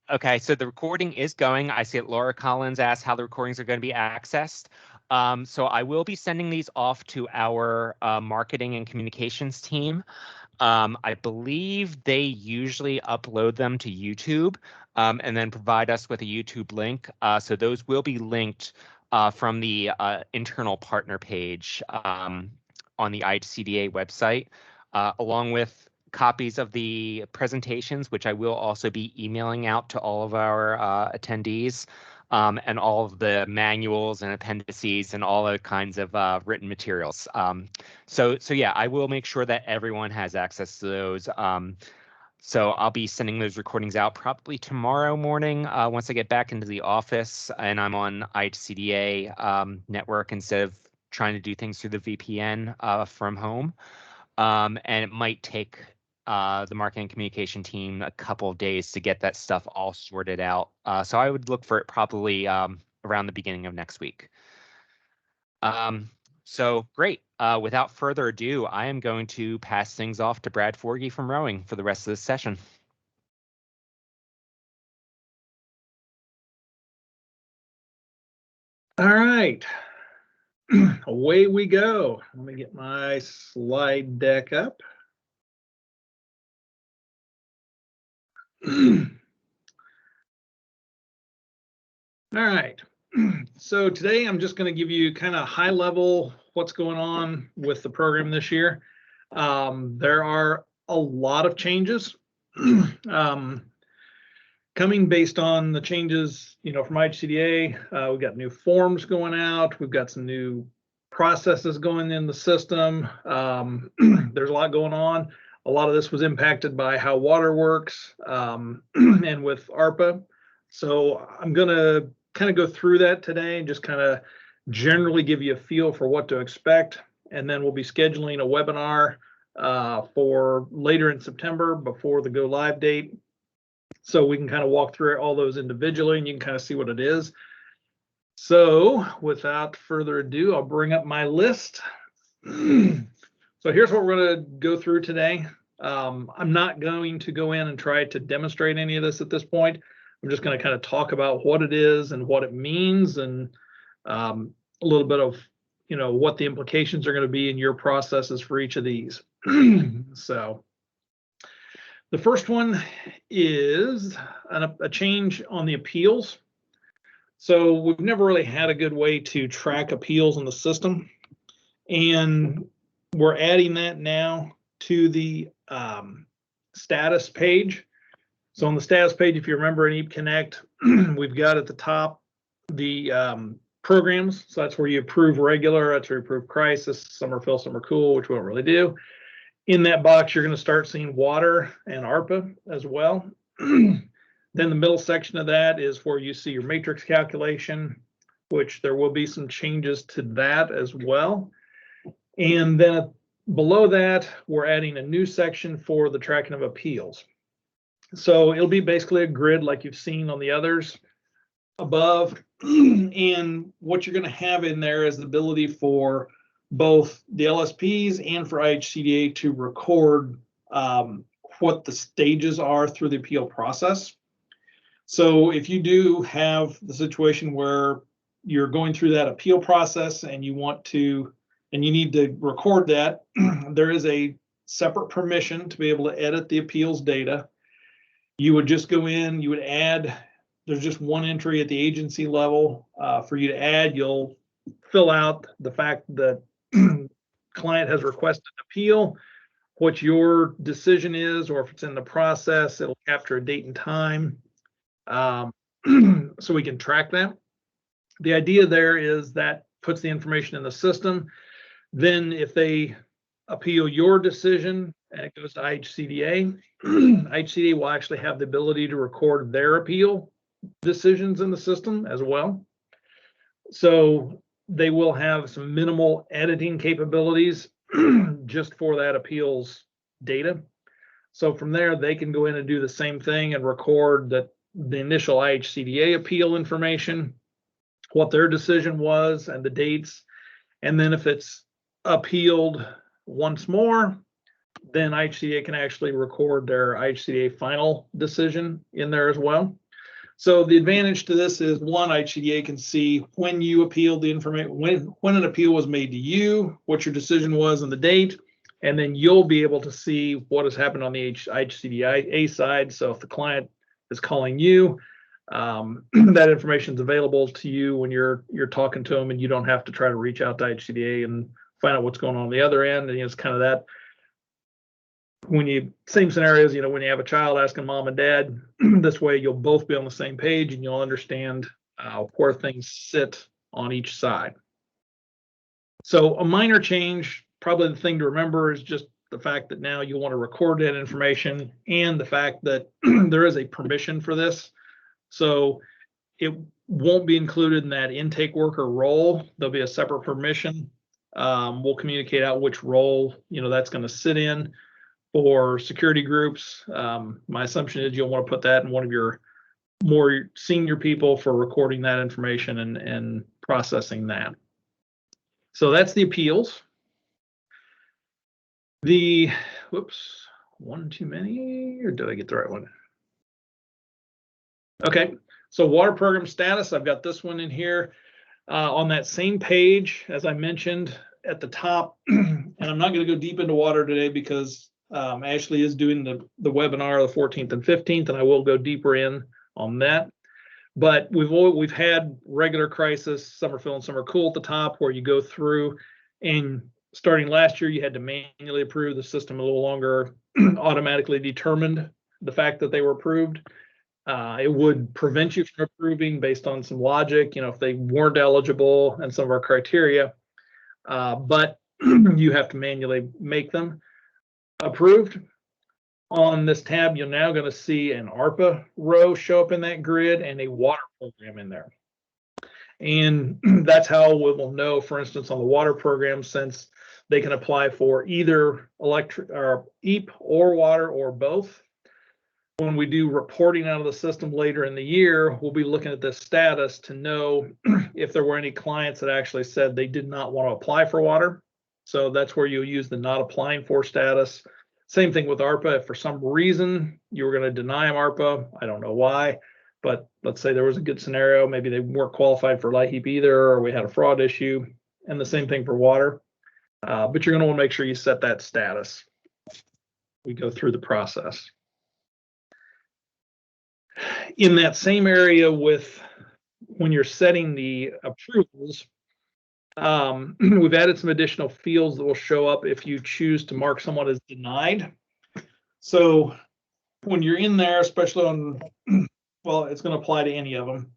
Okay, so the recording is going. I see that Laura Collins asked how the recordings are going to be accessed. So I will be sending these off to our marketing and communications team. I believe they usually upload them to YouTube and then provide us with a YouTube link. So those will be linked from the internal partner page on the IHCDA website, along with copies of the presentations, which I will also be emailing out to all of our attendees, and all of the manuals and appendices and all the kinds of written materials. So yeah, I will make sure that everyone has access to those. So I'll be sending those recordings out probably tomorrow morning once I get back into the office and I'm on IHCDA network instead of trying to do things through the VPN from home. And it might take the marketing and communication team a couple of days to get that stuff all sorted out. So I would look for it probably around the beginning of next week. So great. Without further ado, I am going to pass things off to Brad Forgy from Rowing for the rest of this session. All right. Away we go. Let me get my slide deck up. All right. So today I'm just going to give you kind of high level what's going on with the program this year. There are a lot of changes coming based on the changes, from IHCDA. We've got new forms going out. We've got some new processes going in the system. There's a lot going on. A lot of this was impacted by how water works and with ARPA. So I'm going to kind of go through that today and just kind of generally give you a feel for what to expect. And then we'll be scheduling a webinar for later in September before the go live date. So we can kind of walk through all those individually and you can kind of see what it is. So without further ado, I'll bring up my list. So here's what we're going to go through today. I'm not going to go in and try to demonstrate any of this at this point. I'm just going to kind of talk about what it is and what it means and a little bit of, what the implications are going to be in your processes for each of these. So the first one is a change on the appeals. So we've never really had a good way to track appeals in the system. And we're adding that now to the status page. So on the status page, if you remember in EAPConnect, we've got at the top the programs. So that's where you approve regular, that's where you approve crisis, summer fill, summer cool, which we don't really do. In that box, you're going to start seeing water and ARPA as well. Then the middle section of that is where you see your matrix calculation, which there will be some changes to that as well. And then below that, we're adding a new section for the tracking of appeals. So it'll be basically a grid like you've seen on the others above. And what you're going to have in there is the ability for both the LSPs and for IHCDA to record what the stages are through the appeal process. So if you do have the situation where you're going through that appeal process and you need to record that, there is a separate permission to be able to edit the appeals data. You would just go in, you would add, there's just one entry at the agency level for you to add. You'll fill out the fact that client has requested an appeal, what your decision is, or if it's in the process, it'll capture a date and time so we can track that. The idea there is that puts the information in the system. Then if they appeal your decision and it goes to IHCDA, IHCDA will actually have the ability to record their appeal decisions in the system as well. So they will have some minimal editing capabilities just for that appeals data. So from there, they can go in and do the same thing and record the initial IHCDA appeal information, what their decision was and the dates. And then if it's appealed once more, then IHCDA can actually record their IHCDA final decision in there as well. So the advantage to this is, one, IHCDA can see when you appealed the information, when an appeal was made to you, what your decision was and the date, and then you'll be able to see what has happened on the IHCDA side. So if the client is calling you, that information is available to you when you're talking to them, and you don't have to try to reach out to IHCDA and find out what's going on the other end. And it's kind of that, when you, same scenarios, when you have a child asking mom and dad, this way you'll both be on the same page and you'll understand where things sit on each side. So a minor change, probably the thing to remember, is just the fact that now you want to record that information, and the fact that there is a permission for this. So it won't be included in that intake worker role. There'll be a separate permission. We'll communicate out which role that's going to sit in. For security groups, my assumption is you'll want to put that in one of your more senior people for recording that information and processing that. So that's the appeals. The, whoops, one too many, or did I get the right one? Okay, so water program status, I've got this one in here on that same page, as I mentioned at the top. And I'm not going to go deep into water today because Ashley is doing the webinar the 14th and 15th, and I will go deeper in on that. But we've had regular crisis, some are fill and some are cool at the top, where you go through, and starting last year, you had to manually approve. The system no longer automatically determined the fact that they were approved. It would prevent you from approving based on some logic, if they weren't eligible and some of our criteria, but you have to manually make them approved. On this tab, you're now going to see an ARPA row show up in that grid and a water program in there. And that's how we will know, for instance, on the water program, since they can apply for either electric or EAP or water or both. When we do reporting out of the system later in the year, we'll be looking at this status to know if there were any clients that actually said they did not want to apply for water. So that's where you'll use the not applying for status. Same thing with ARPA. If for some reason you were going to deny them ARPA, I don't know why, but let's say there was a good scenario, maybe they weren't qualified for LIHEAP either, or we had a fraud issue, and the same thing for water. But you're going to want to make sure you set that status. We go through the process. In that same area with when you're setting the approvals, we've added some additional fields that will show up if you choose to mark someone as denied. So when you're in there, especially on, well, it's going to apply to any of them.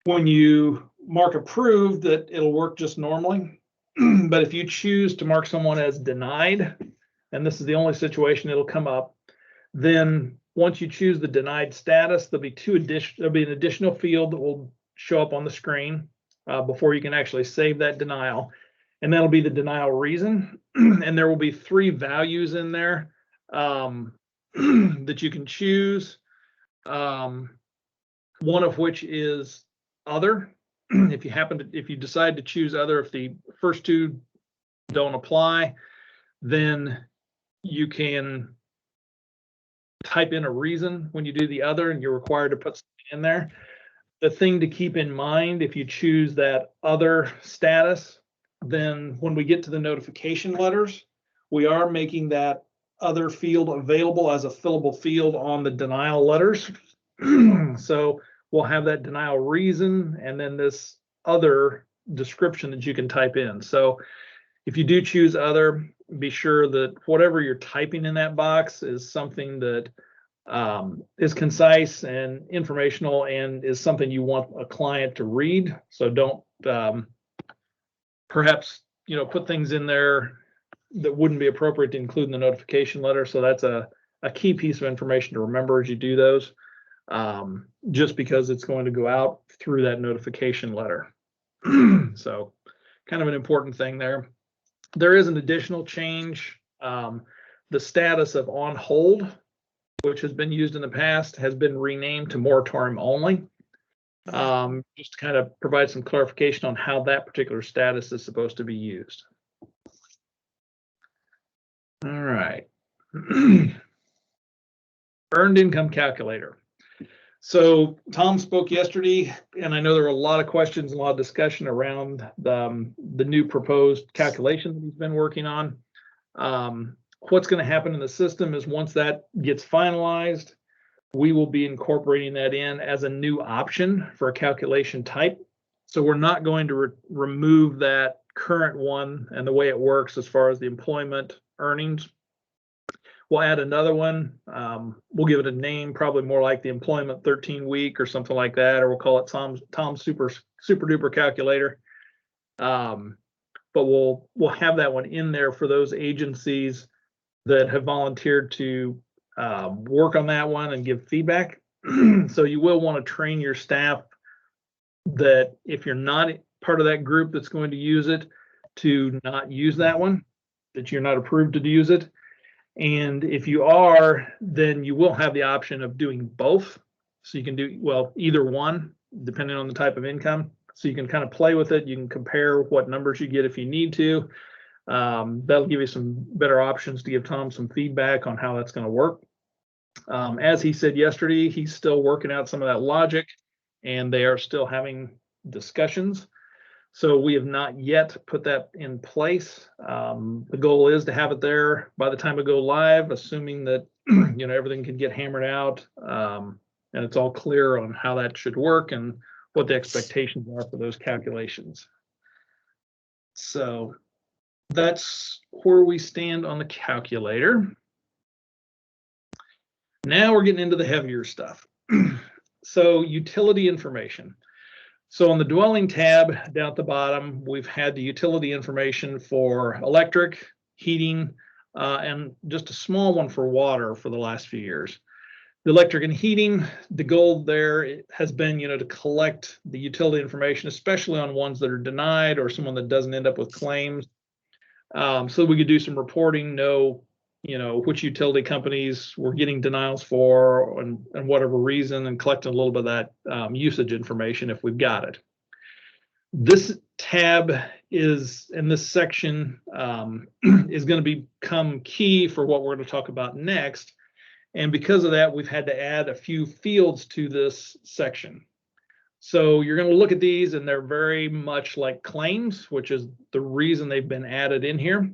When you mark approved, that it'll work just normally. But if you choose to mark someone as denied, and this is the only situation it'll come up, then once you choose the denied status, there'll be an additional field that will show up on the screen before you can actually save that denial. And that'll be the denial reason. And there will be 3 values in there that you can choose. One of which is other. If you decide to choose other, if the first 2 don't apply, then you can type in a reason when you do the other, and you're required to put something in there. The thing to keep in mind, if you choose that other status, then when we get to the notification letters, we are making that other field available as a fillable field on the denial letters. So we'll have that denial reason and then this other description that you can type in. So if you do choose other, be sure that whatever you're typing in that box is something that is concise and informational and is something you want a client to read. So don't perhaps put things in there that wouldn't be appropriate to include in the notification letter. So that's a key piece of information to remember as you do those, just because it's going to go out through that notification letter. So kind of an important thing there. There is an additional change. The status of on hold, which has been used in the past, has been renamed to moratorium only. Just to kind of provide some clarification on how that particular status is supposed to be used. All right. Earned income calculator. So Tom spoke yesterday, and I know there were a lot of questions, a lot of discussion around the new proposed calculation that he's been working on. What's going to happen in the system is once that gets finalized, we will be incorporating that in as a new option for a calculation type. So we're not going to remove that current one and the way it works as far as the employment earnings. We'll add another one. We'll give it a name, probably more like the employment 13-week or something like that, or we'll call it Tom's super duper calculator. But we'll have that one in there for those agencies that have volunteered to work on that one and give feedback. So you will want to train your staff that if you're not part of that group that's going to use it, to not use that one, that you're not approved to use it. And if you are, then you will have the option of doing both. So you can do, well, either one, depending on the type of income. So you can kind of play with it. You can compare what numbers you get if you need to. That'll give you some better options to give Tom some feedback on how that's going to work. As he said yesterday, he's still working out some of that logic, and they are still having discussions. So we have not yet put that in place. The goal is to have it there by the time it go live, assuming that everything can get hammered out and it's all clear on how that should work and what the expectations are for those calculations. So that's where we stand on the calculator. Now we're getting into the heavier stuff. So utility information. So on the dwelling tab down at the bottom, we've had the utility information for electric, heating, and just a small one for water for the last few years. The electric and heating, the goal there has been, to collect the utility information, especially on ones that are denied or someone that doesn't end up with claims. So we could do some reporting, know which utility companies we're getting denials for and whatever reason, and collecting a little bit of that usage information if we've got it. This tab is in this section is going to become key for what we're going to talk about next. And because of that, we've had to add a few fields to this section. So you're going to look at these and they're very much like claims, which is the reason they've been added in here.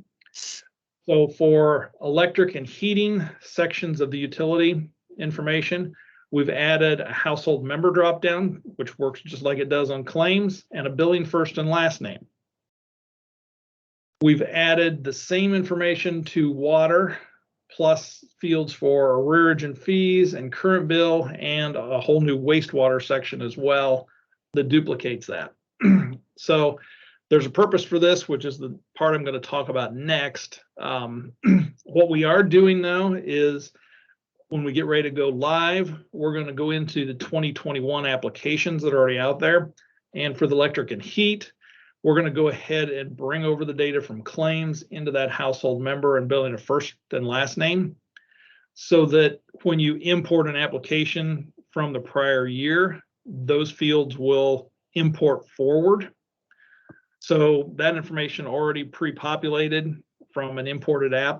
So for electric and heating sections of the utility information, we've added a household member dropdown, which works just like it does on claims, and a billing first and last name. We've added the same information to water, plus fields for arrearage and fees and current bill, and a whole new wastewater section as well that duplicates that. So there's a purpose for this, which is the part I'm going to talk about next. What we are doing though is when we get ready to go live, we're going to go into the 2021 applications that are already out there. And for the electric and heat, we're going to go ahead and bring over the data from claims into that household member and billing a first and last name, so that when you import an application from the prior year, those fields will import forward. So that information already pre-populated from an imported app.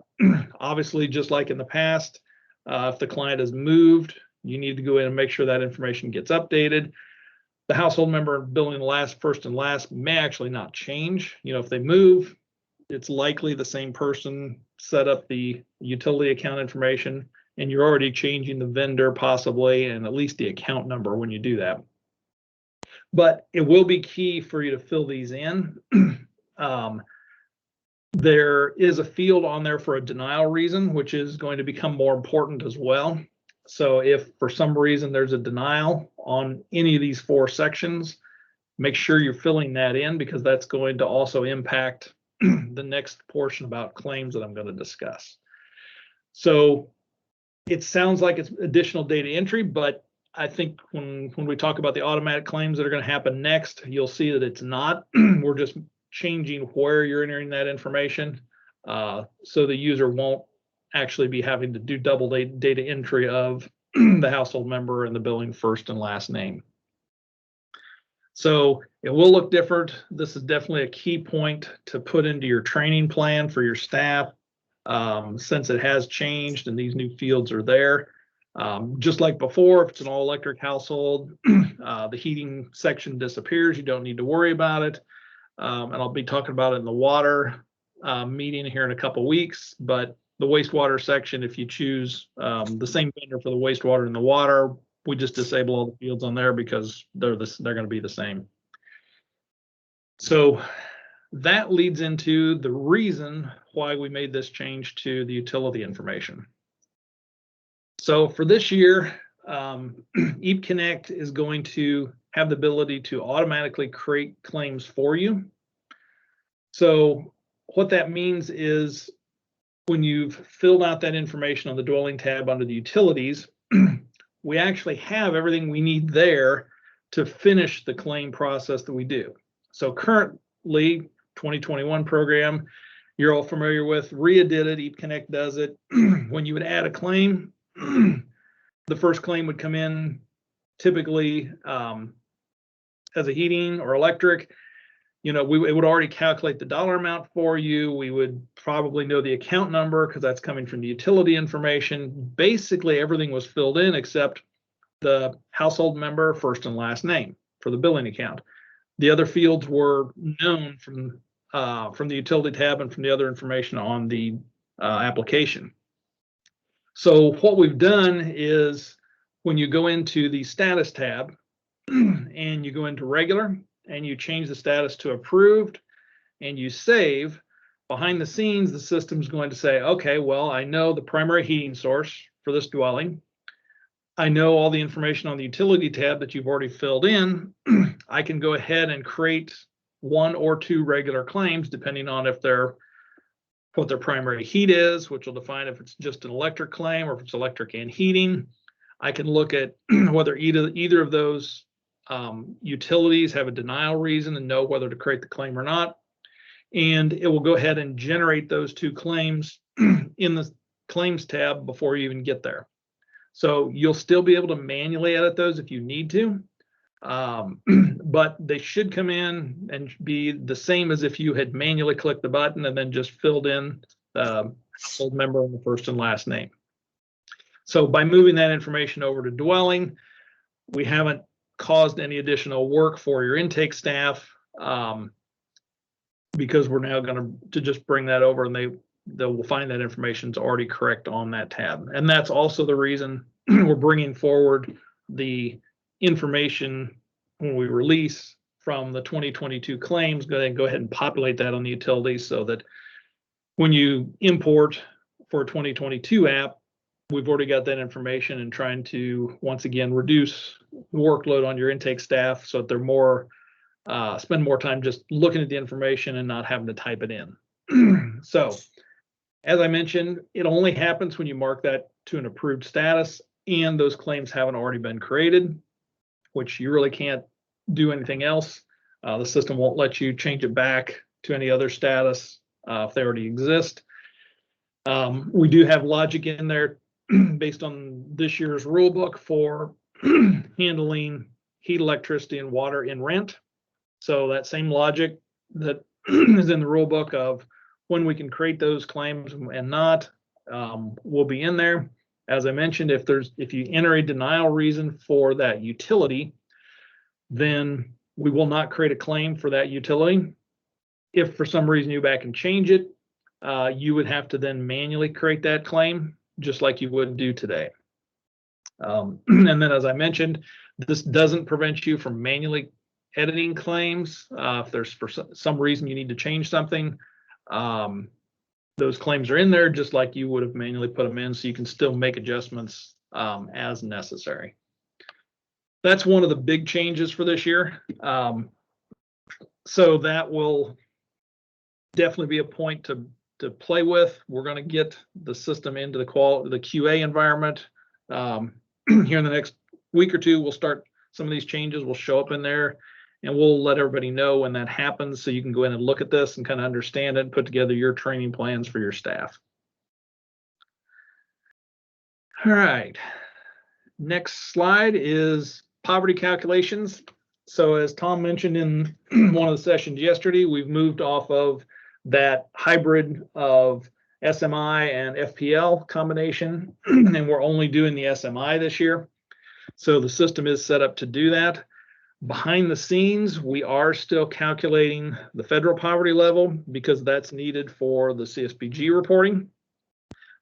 Obviously, just like in the past, if the client has moved, you need to go in and make sure that information gets updated. The household member billing first and last may actually not change. If they move, it's likely the same person set up the utility account information, and you're already changing the vendor possibly, and at least the account number when you do that. But it will be key for you to fill these in. There is a field on there for a denial reason, which is going to become more important as well. So if for some reason there's a denial on any of these 4 sections, make sure you're filling that in, because that's going to also impact the next portion about claims that I'm going to discuss. So it sounds like it's additional data entry, but I think when we talk about the automatic claims that are going to happen next, you'll see that it's not. We're just changing where you're entering that information, so the user won't actually be having to do double data entry of the household member and the billing first and last name. So it will look different. This is definitely a key point to put into your training plan for your staff, since it has changed and these new fields are there. Just like before, if it's an all-electric household, the heating section disappears. You don't need to worry about it. And I'll be talking about it in the water meeting here in a couple weeks. But the wastewater section, if you choose the same vendor for the wastewater and the water, we just disable all the fields on there because they're going to be the same. So that leads into the reason why we made this change to the utility information. So for this year, EAPConnect is going to have the ability to automatically create claims for you. So what that means is when you've filled out that information on the dwelling tab under the utilities, we actually have everything we need there to finish the claim process that we do. So currently, 2021 program, you're all familiar with. RIA did it, EAPConnect does it. When you would add a claim, the first claim would come in typically as a heating or electric. You know, it would already calculate the dollar amount for you. We would probably know the account number because that's coming from the utility information. Basically, everything was filled in except the household member, first and last name for the billing account. The other fields were known from the utility tab and from the other information on the application. So what we've done is when you go into the status tab and you go into regular and you change the status to approved and you save, behind the scenes, the system's going to say, okay, well, I know the primary heating source for this dwelling. I know all the information on the utility tab that you've already filled in. I can go ahead and create 1 or 2 regular claims, depending on if they're what their primary heat is, which will define if it's just an electric claim or if it's electric and heating. I can look at whether either of those utilities have a denial reason and know whether to create the claim or not. And it will go ahead and generate those 2 claims in the claims tab before you even get there. So you'll still be able to manually edit those if you need to, but they should come in and be the same as if you had manually clicked the button and then just filled in the household member and the first and last name. So by moving that information over to dwelling, we haven't caused any additional work for your intake staff because we're now going to just bring that over and they will find that information is already correct on that tab. And that's also the reason we're bringing forward the information when we release from the 2022 claims. Go ahead and populate that on the utilities so that when you import for a 2022 app, we've already got that information and trying to, once again, reduce the workload on your intake staff so that they're more, spend more time just looking at the information and not having to type it in. So, as I mentioned, it only happens when you mark that to an approved status and those claims haven't already been created, which you really can't do anything else. The system won't let you change it back to any other status if they already exist. We do have logic in there based on this year's rule book for handling heat, electricity, and water in rent. So that same logic that is in the rule book of when we can create those claims and not will be in there. As I mentioned, if you enter a denial reason for that utility, then we will not create a claim for that utility. If for some reason you back and change it, you would have to then manually create that claim, just like you would do today. And then, as I mentioned, this doesn't prevent you from manually editing claims. If there's for some reason you need to change something, those claims are in there just like you would have manually put them in, so you can still make adjustments as necessary. That's one of the big changes for this year. So that will definitely be a point to play with. We're going to get the system into the QA environment here in the next week or two. We'll start some of these changes will show up in there, and we'll let everybody know when that happens so you can go in and look at this and kind of understand it and put together your training plans for your staff. All right, next slide is poverty calculations. So as Tom mentioned in one of the sessions yesterday, we've moved off of that hybrid of SMI and FPL combination, and we're only doing the SMI this year. So the system is set up to do that. Behind the scenes, we are still calculating the federal poverty level because that's needed for the CSPG reporting,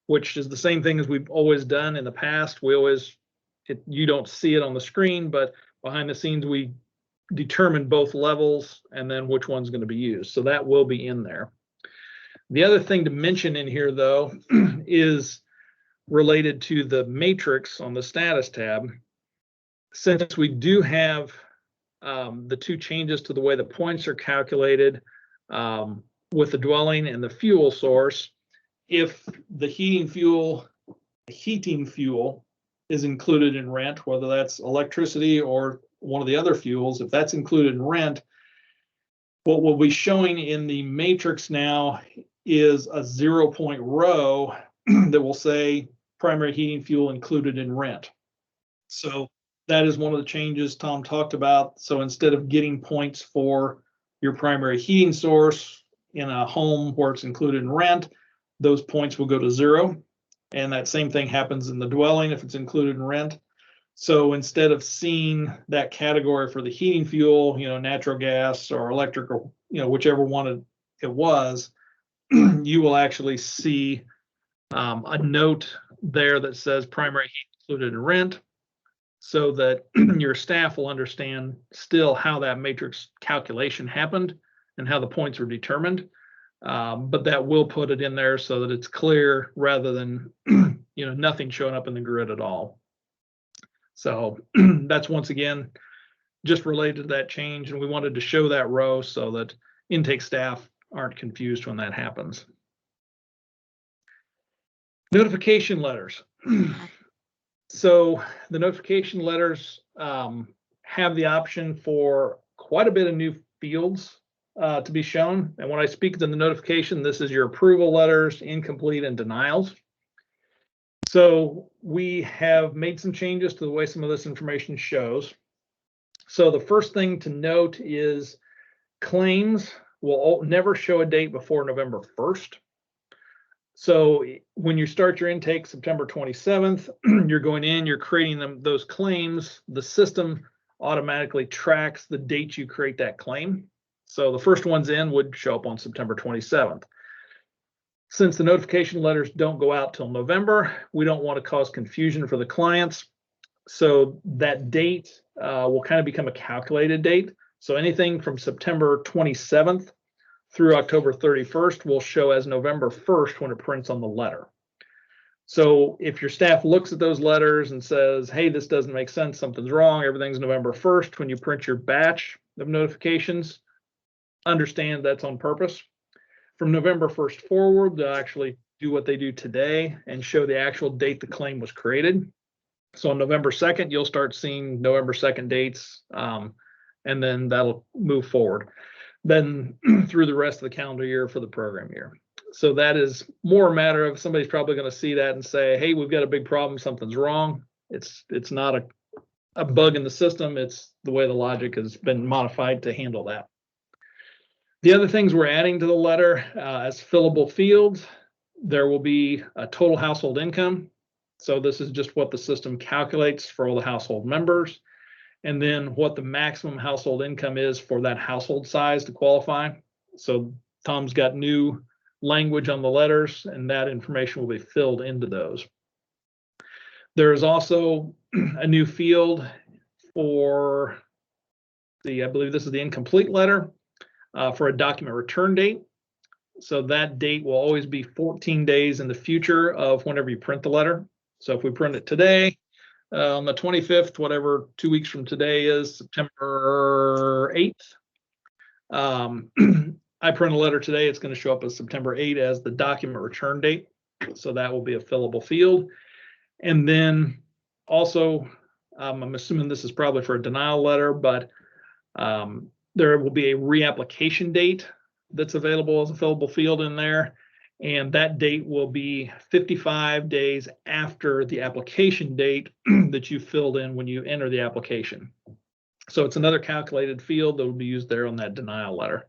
which is the same thing as we've always done in the past. You don't see it on the screen, but behind the scenes, we determine both levels and then which one's going to be used. So that will be in there. The other thing to mention in here, though, is related to the matrix on the status tab. Since we do have the two changes to the way the points are calculated with the dwelling and the fuel source, if the heating fuel is included in rent, whether that's electricity or one of the other fuels, if that's included in rent, what we'll be showing in the matrix now is a 0-point row that will say primary heating fuel included in rent. So that is one of the changes Tom talked about. So instead of getting points for your primary heating source in a home where it's included in rent, those points will go to 0. And that same thing happens in the dwelling if it's included in rent. So instead of seeing that category for the heating fuel, natural gas or electric or, whichever one it was, you will actually see a note there that says primary heat included in rent, so that your staff will understand still how that matrix calculation happened and how the points were determined. But that will put it in there so that it's clear rather than nothing showing up in the grid at all. So that's once again just related to that change, and we wanted to show that row so that intake staff aren't confused when that happens. Notification letters. So the notification letters have the option for quite a bit of new fields to be shown. And when I speak to the notification, this is your approval letters, incomplete, and denials. So we have made some changes to the way some of this information shows. So the first thing to note is claims will never show a date before November 1st. So when you start your intake September 27th, you're going in, you're creating those claims. The system automatically tracks the date you create that claim. So the first ones in would show up on September 27th. Since the notification letters don't go out till November, we don't want to cause confusion for the clients. So that date will kind of become a calculated date. So anything from September 27th through October 31st will show as November 1st when it prints on the letter. So if your staff looks at those letters and says, hey, this doesn't make sense, something's wrong, everything's November 1st, when you print your batch of notifications, understand that's on purpose. From November 1st forward, they'll actually do what they do today and show the actual date the claim was created. So on November 2nd, you'll start seeing November 2nd dates, and then that'll move forward. Then through the rest of the calendar year for the program year. So that is more a matter of somebody's probably going to see that and say, hey, we've got a big problem, something's wrong. It's not a bug in the system, it's the way the logic has been modified to handle that. The other things we're adding to the letter as fillable fields, there will be a total household income. So this is just what the system calculates for all the household members. And then what the maximum household income is for that household size to qualify. So Tom's got new language on the letters, and that information will be filled into those. There is also a new field for I believe this is the incomplete letter for a document return date. So that date will always be 14 days in the future of whenever you print the letter. So if we print it today, on the 25th, whatever 2 weeks from today is, September 8th. I print a letter today, it's going to show up as September 8th as the document return date. So that will be a fillable field. And then also, I'm assuming this is probably for a denial letter, but there will be a reapplication date that's available as a fillable field in there. And that date will be 55 days after the application date that you filled in when you enter the application. So it's another calculated field that will be used there on that denial letter.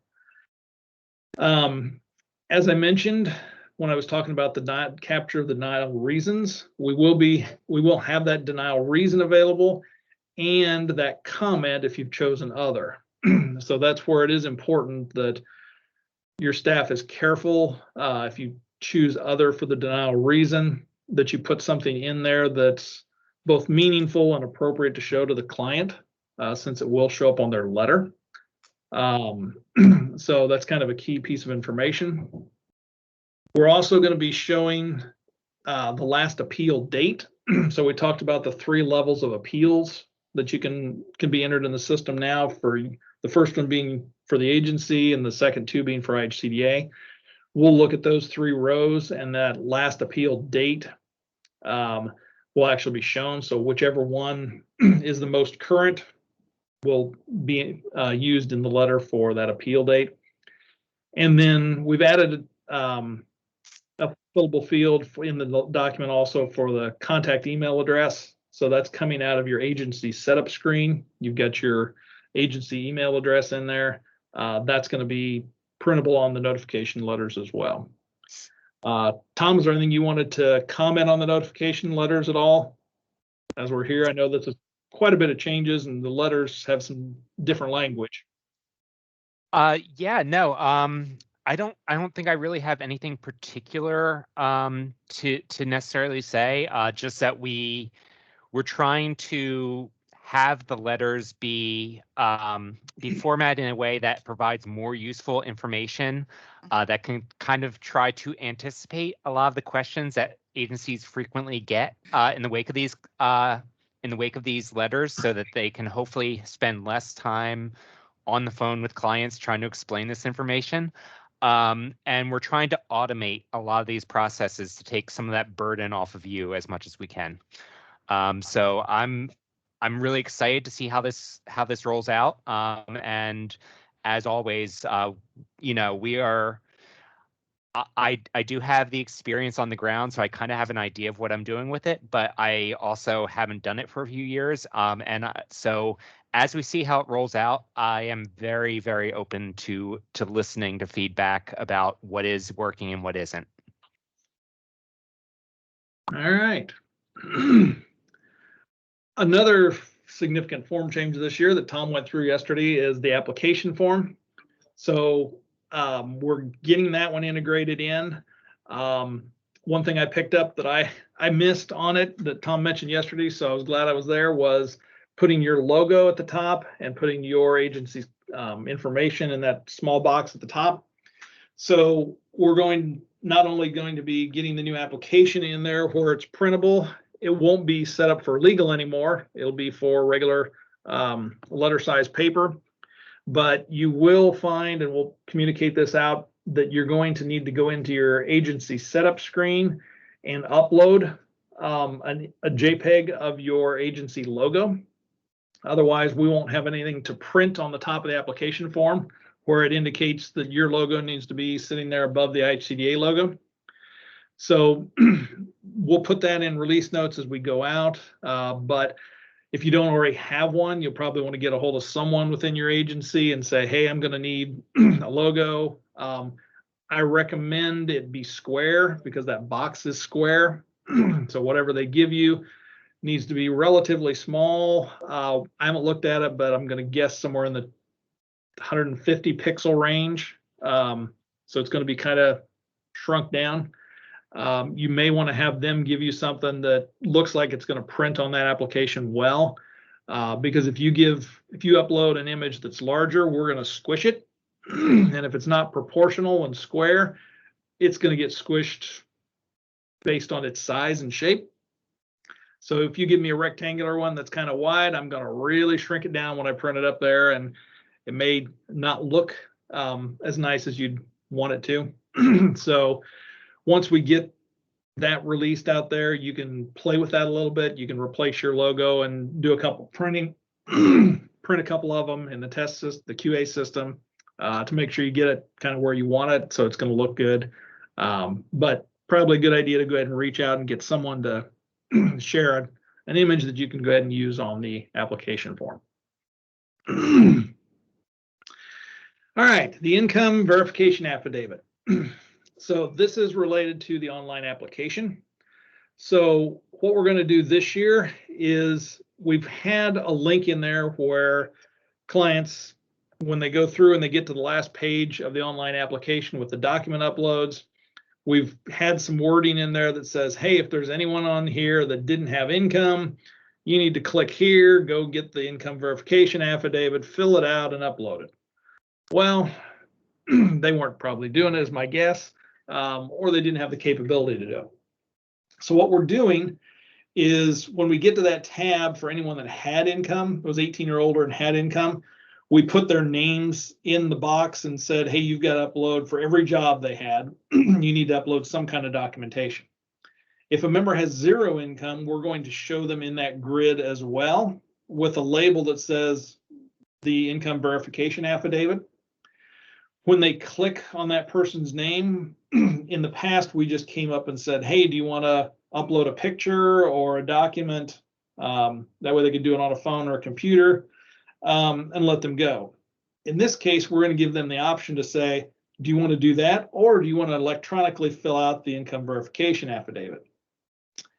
As I mentioned, when I was talking about the capture of the denial reasons, we will have that denial reason available and that comment if you've chosen other. So that's where it is important that your staff is careful. If you choose other for the denial reason, that you put something in there that's both meaningful and appropriate to show to the client, since it will show up on their letter. So that's kind of a key piece of information. We're also going to be showing the last appeal date. So we talked about the 3 levels of appeals that you can be entered in the system now, for the first one being for the agency and the second 2 being for IHCDA. We'll look at those 3 rows, and that last appeal date will actually be shown. So whichever one is the most current will be used in the letter for that appeal date. And then we've added a fillable field in the document also for the contact email address. So that's coming out of your agency setup screen. You've got your agency email address in there. That's going to be printable on the notification letters as well. Tom, is there anything you wanted to comment on the notification letters at all as we're here? I know this is quite a bit of changes and the letters have some different language. Yeah, no, I don't think I really have anything particular to necessarily say. Just that we're trying to have the letters be formatted in a way that provides more useful information that can kind of try to anticipate a lot of the questions that agencies frequently get in the wake of these letters, so that they can hopefully spend less time on the phone with clients trying to explain this information. And we're trying to automate a lot of these processes to take some of that burden off of you as much as we can. So I'm really excited to see how this rolls out. And as always, we are. I do have the experience on the ground, so I kind of have an idea of what I'm doing with it, but I also haven't done it for a few years. So as we see how it rolls out, I am very, very open to listening to feedback about what is working and what isn't. All right. Another significant form change this year that Tom went through yesterday is the application form. So we're getting that one integrated in. One thing I picked up that I missed on it that Tom mentioned yesterday, so I was glad I was there, was putting your logo at the top and putting your agency's information in that small box at the top. So we're not only going to be getting the new application in there where it's printable, it won't be set up for legal anymore. It'll be for regular letter size paper. But you will find, and we'll communicate this out, that you're going to need to go into your agency setup screen and upload a JPEG of your agency logo. Otherwise, we won't have anything to print on the top of the application form where it indicates that your logo needs to be sitting there above the IHCDA logo. So we'll put that in release notes as we go out. But if you don't already have one, you'll probably want to get a hold of someone within your agency and say, hey, I'm going to need a logo. I recommend it be square because that box is square. So whatever they give you needs to be relatively small. I haven't looked at it, but I'm going to guess somewhere in the 150 pixel range. So it's going to be kind of shrunk down. You may want to have them give you something that looks like it's going to print on that application well, because if you upload an image that's larger, we're going to squish it. And if it's not proportional and square, it's going to get squished based on its size and shape. So if you give me a rectangular one that's kind of wide, I'm going to really shrink it down when I print it up there, and it may not look as nice as you'd want it to. So once we get that released out there, you can play with that a little bit. You can replace your logo and do a couple print a couple of them in the test system, the QA system, to make sure you get it kind of where you want it, so it's going to look good. But probably a good idea to go ahead and reach out and get someone to share an image that you can go ahead and use on the application form. All right, the income verification affidavit. So this is related to the online application. So what we're going to do this year is we've had a link in there where clients, when they go through and they get to the last page of the online application with the document uploads, we've had some wording in there that says, hey, if there's anyone on here that didn't have income, you need to click here, go get the income verification affidavit, fill it out and upload it. Well, they weren't probably doing it, is my guess, or they didn't have the capability to do it. So what we're doing is when we get to that tab for anyone that had income, was 18 or older and had income, we put their names in the box and said, hey, you've got to upload for every job they had. You need to upload some kind of documentation. If a member has zero income, we're going to show them in that grid as well with a label that says the income verification affidavit. When they click on that person's name, in the past, we just came up and said, hey, do you want to upload a picture or a document? That way they could do it on a phone or a computer, and let them go. In this case, we're going to give them the option to say, do you want to do that? Or do you want to electronically fill out the income verification affidavit?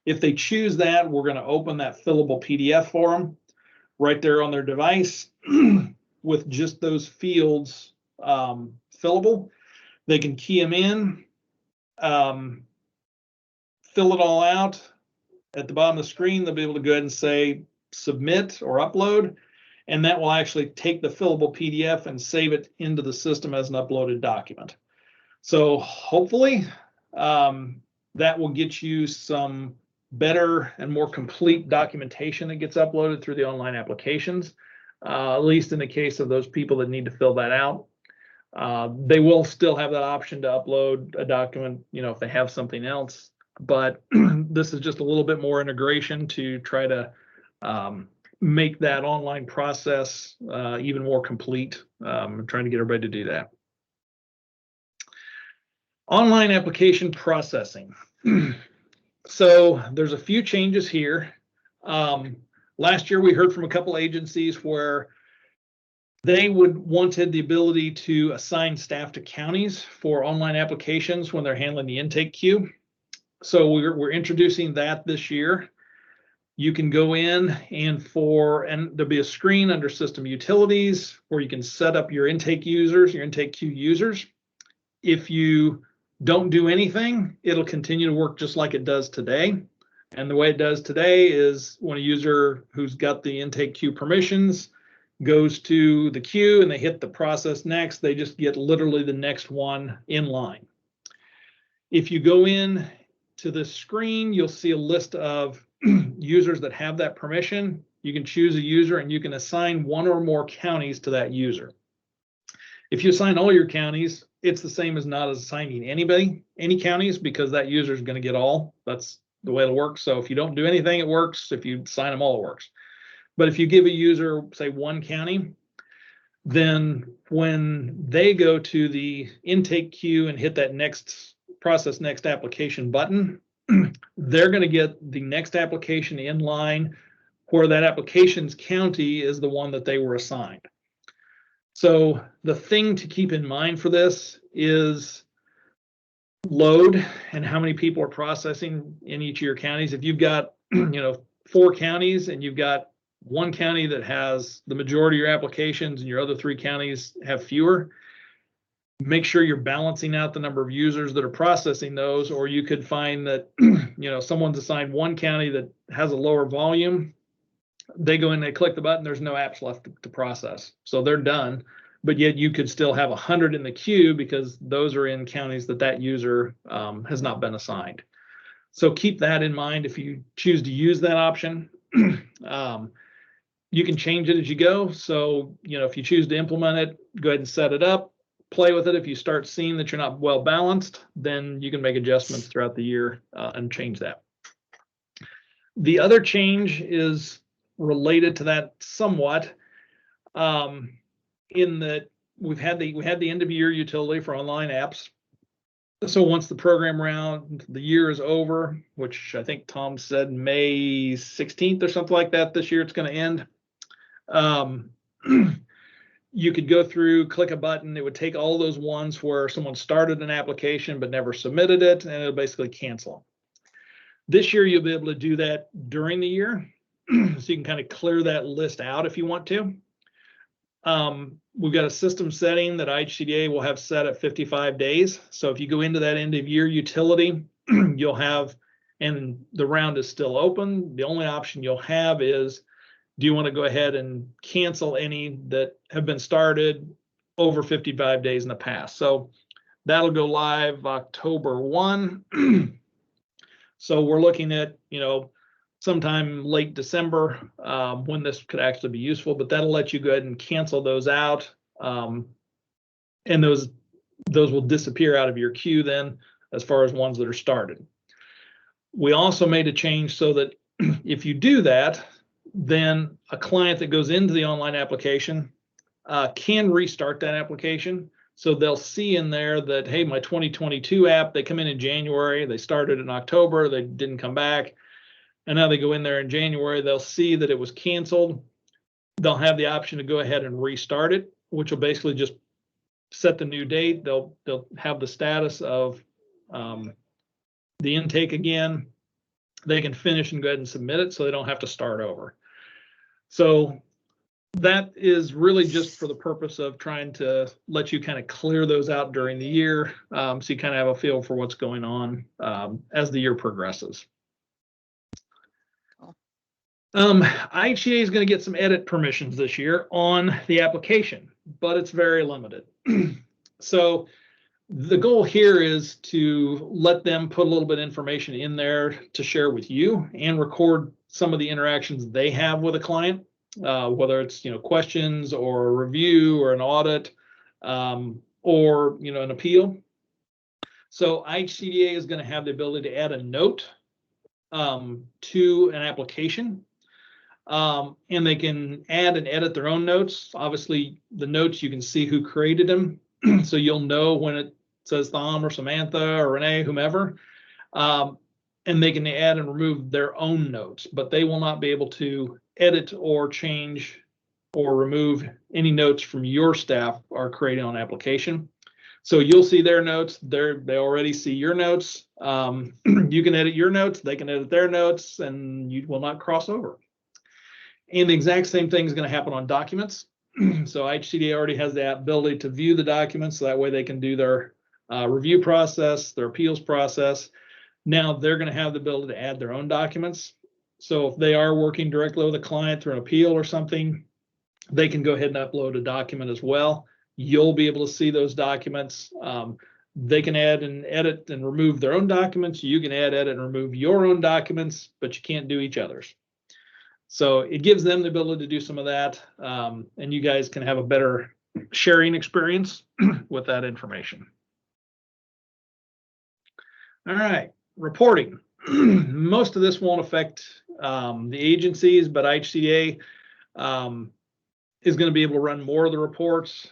If they choose that, we're going to open that fillable PDF for them right there on their device with just those fields fillable. They can key them in, fill it all out. At the bottom of the screen, they'll be able to go ahead and say submit or upload, and that will actually take the fillable PDF and save it into the system as an uploaded document. So hopefully that will get you some better and more complete documentation that gets uploaded through the online applications, at least in the case of those people that need to fill that out. They will still have that option to upload a document, if they have something else, but this is just a little bit more integration to try to make that online process even more complete. I'm trying to get everybody to do that. Online application processing. So there's a few changes here. Last year we heard from a couple agencies where they wanted the ability to assign staff to counties for online applications when they're handling the intake queue. So we're introducing that this year. You can go in and there'll be a screen under system utilities where you can set up your intake users, your intake queue users. If you don't do anything, it'll continue to work just like it does today. And the way it does today is when a user who's got the intake queue permissions goes to the queue and they hit the process next, they just get literally the next one in line. If you go in to the screen, you'll see a list of users that have that permission. You can choose a user and you can assign one or more counties to that user. If you assign all your counties, it's the same as not assigning any counties, because that user is going to get all. That's the way it'll work. So if you don't do anything, it works. If you assign them all, it works. But if you give a user, say, one county, then when they go to the intake queue and hit that next process next application button, they're going to get the next application in line where that application's county is the one that they were assigned. So the thing to keep in mind for this is load and how many people are processing in each of your counties. If you've got 4 counties and you've got one county that has the majority of your applications and your other 3 counties have fewer, make sure you're balancing out the number of users that are processing those. Or you could find that someone's assigned one county that has a lower volume. They go in, they click the button, there's no apps left to process, so they're done. But yet you could still have 100 in the queue because those are in counties that user has not been assigned. So keep that in mind if you choose to use that option. You can change it as you go. So if you choose to implement it, go ahead and set it up, play with it. If you start seeing that you're not well balanced, then you can make adjustments throughout the year and change that. The other change is related to that somewhat, in that we had the end of year utility for online apps. So once the program round, the year is over, which I think Tom said May 16th or something like that this year, it's going to end. you could go through, click a button. It would take all those ones where someone started an application but never submitted it, and it'll basically cancel them. This year, you'll be able to do that during the year. So you can kind of clear that list out if you want to. We've got a system setting that IHCDA will have set at 55 days. So if you go into that end of year utility, you'll have, and the round is still open, the only option you'll have is, do you want to go ahead and cancel any that have been started over 55 days in the past? So that'll go live October 1. So we're looking at, sometime late December when this could actually be useful, but that'll let you go ahead and cancel those out. And those will disappear out of your queue then, as far as ones that are started. We also made a change so that if you do that, then a client that goes into the online application can restart that application. So they'll see in there that, hey, my 2022 app, they come in January, they started in October, they didn't come back. And now they go in there in January, they'll see that it was canceled. They'll have the option to go ahead and restart it, which will basically just set the new date. They'll have the status of the intake again. They can finish and go ahead and submit it so they don't have to start over. So that is really just for the purpose of trying to let you kind of clear those out during the year, so you kind of have a feel for what's going on as the year progresses. IHCA is going to get some edit permissions this year on the application, but it's very limited. So the goal here is to let them put a little bit of information in there to share with you and record some of the interactions they have with a client, whether it's questions or a review or an audit or an appeal. So IHCDA is going to have the ability to add a note to an application. And they can add and edit their own notes. Obviously, the notes, you can see who created them. So you'll know when it says Thom or Samantha or Renee, whomever. And they can add and remove their own notes, but they will not be able to edit or change or remove any notes from your staff are creating on application. So you'll see their notes. They already see your notes. You can edit your notes. They can edit their notes, and you will not cross over. And the exact same thing is going to happen on documents. So IHCDA already has the ability to view the documents, so that way they can do their review process, their appeals process. Now they're going to have the ability to add their own documents. So if they are working directly with a client through an appeal or something, they can go ahead and upload a document as well. You'll be able to see those documents. They can add and edit and remove their own documents. You can add, edit, and remove your own documents, but you can't do each other's. So it gives them the ability to do some of that, and you guys can have a better sharing experience with that information. All right, reporting. Most of this won't affect the agencies, but IHCDA is going to be able to run more of the reports,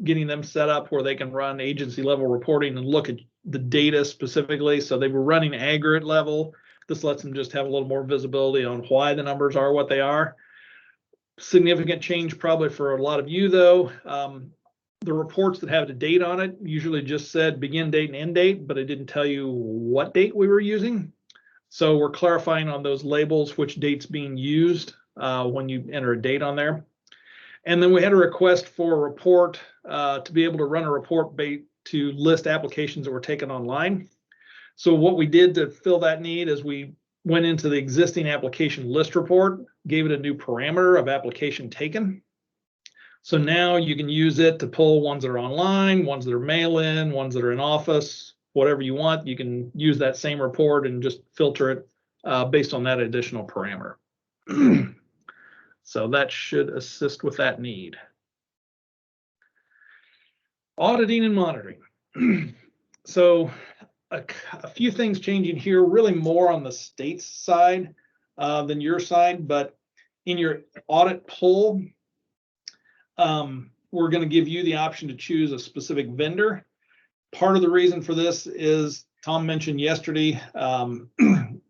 getting them set up where they can run agency level reporting and look at the data specifically. So they were running aggregate level. This lets them just have a little more visibility on why the numbers are what they are. Significant change probably for a lot of you though. The reports that have the date on it usually just said begin date and end date, but it didn't tell you what date we were using. So we're clarifying on those labels which date's being used when you enter a date on there. And then we had a request for a report to be able to run a report to list applications that were taken online. So what we did to fill that need is we went into the existing application list report, gave it a new parameter of application taken. So now you can use it to pull ones that are online, ones that are mail-in, ones that are in office, whatever you want. You can use that same report and just filter it based on that additional parameter. So that should assist with that need. Auditing and monitoring. So a few things changing here, really more on the state's side than your side, but in your audit pull, we're going to give you the option to choose a specific vendor. Part of the reason for this is Thom mentioned yesterday,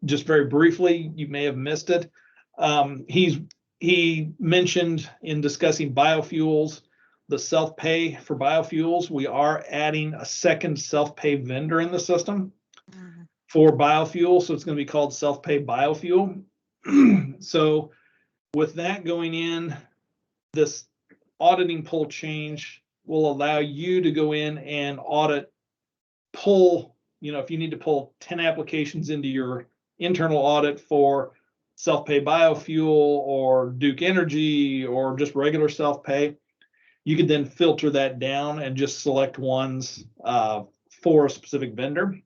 just very briefly, you may have missed it. He mentioned in discussing biofuels the self-pay for biofuels, we are adding a second self-pay vendor in the system for biofuel. So it's going to be called self-pay biofuel. So with that going in, this auditing pull change will allow you to go in and pull, if you need to pull 10 applications into your internal audit for self-pay biofuel or Duke Energy or just regular self-pay, you could then filter that down and just select ones for a specific vendor.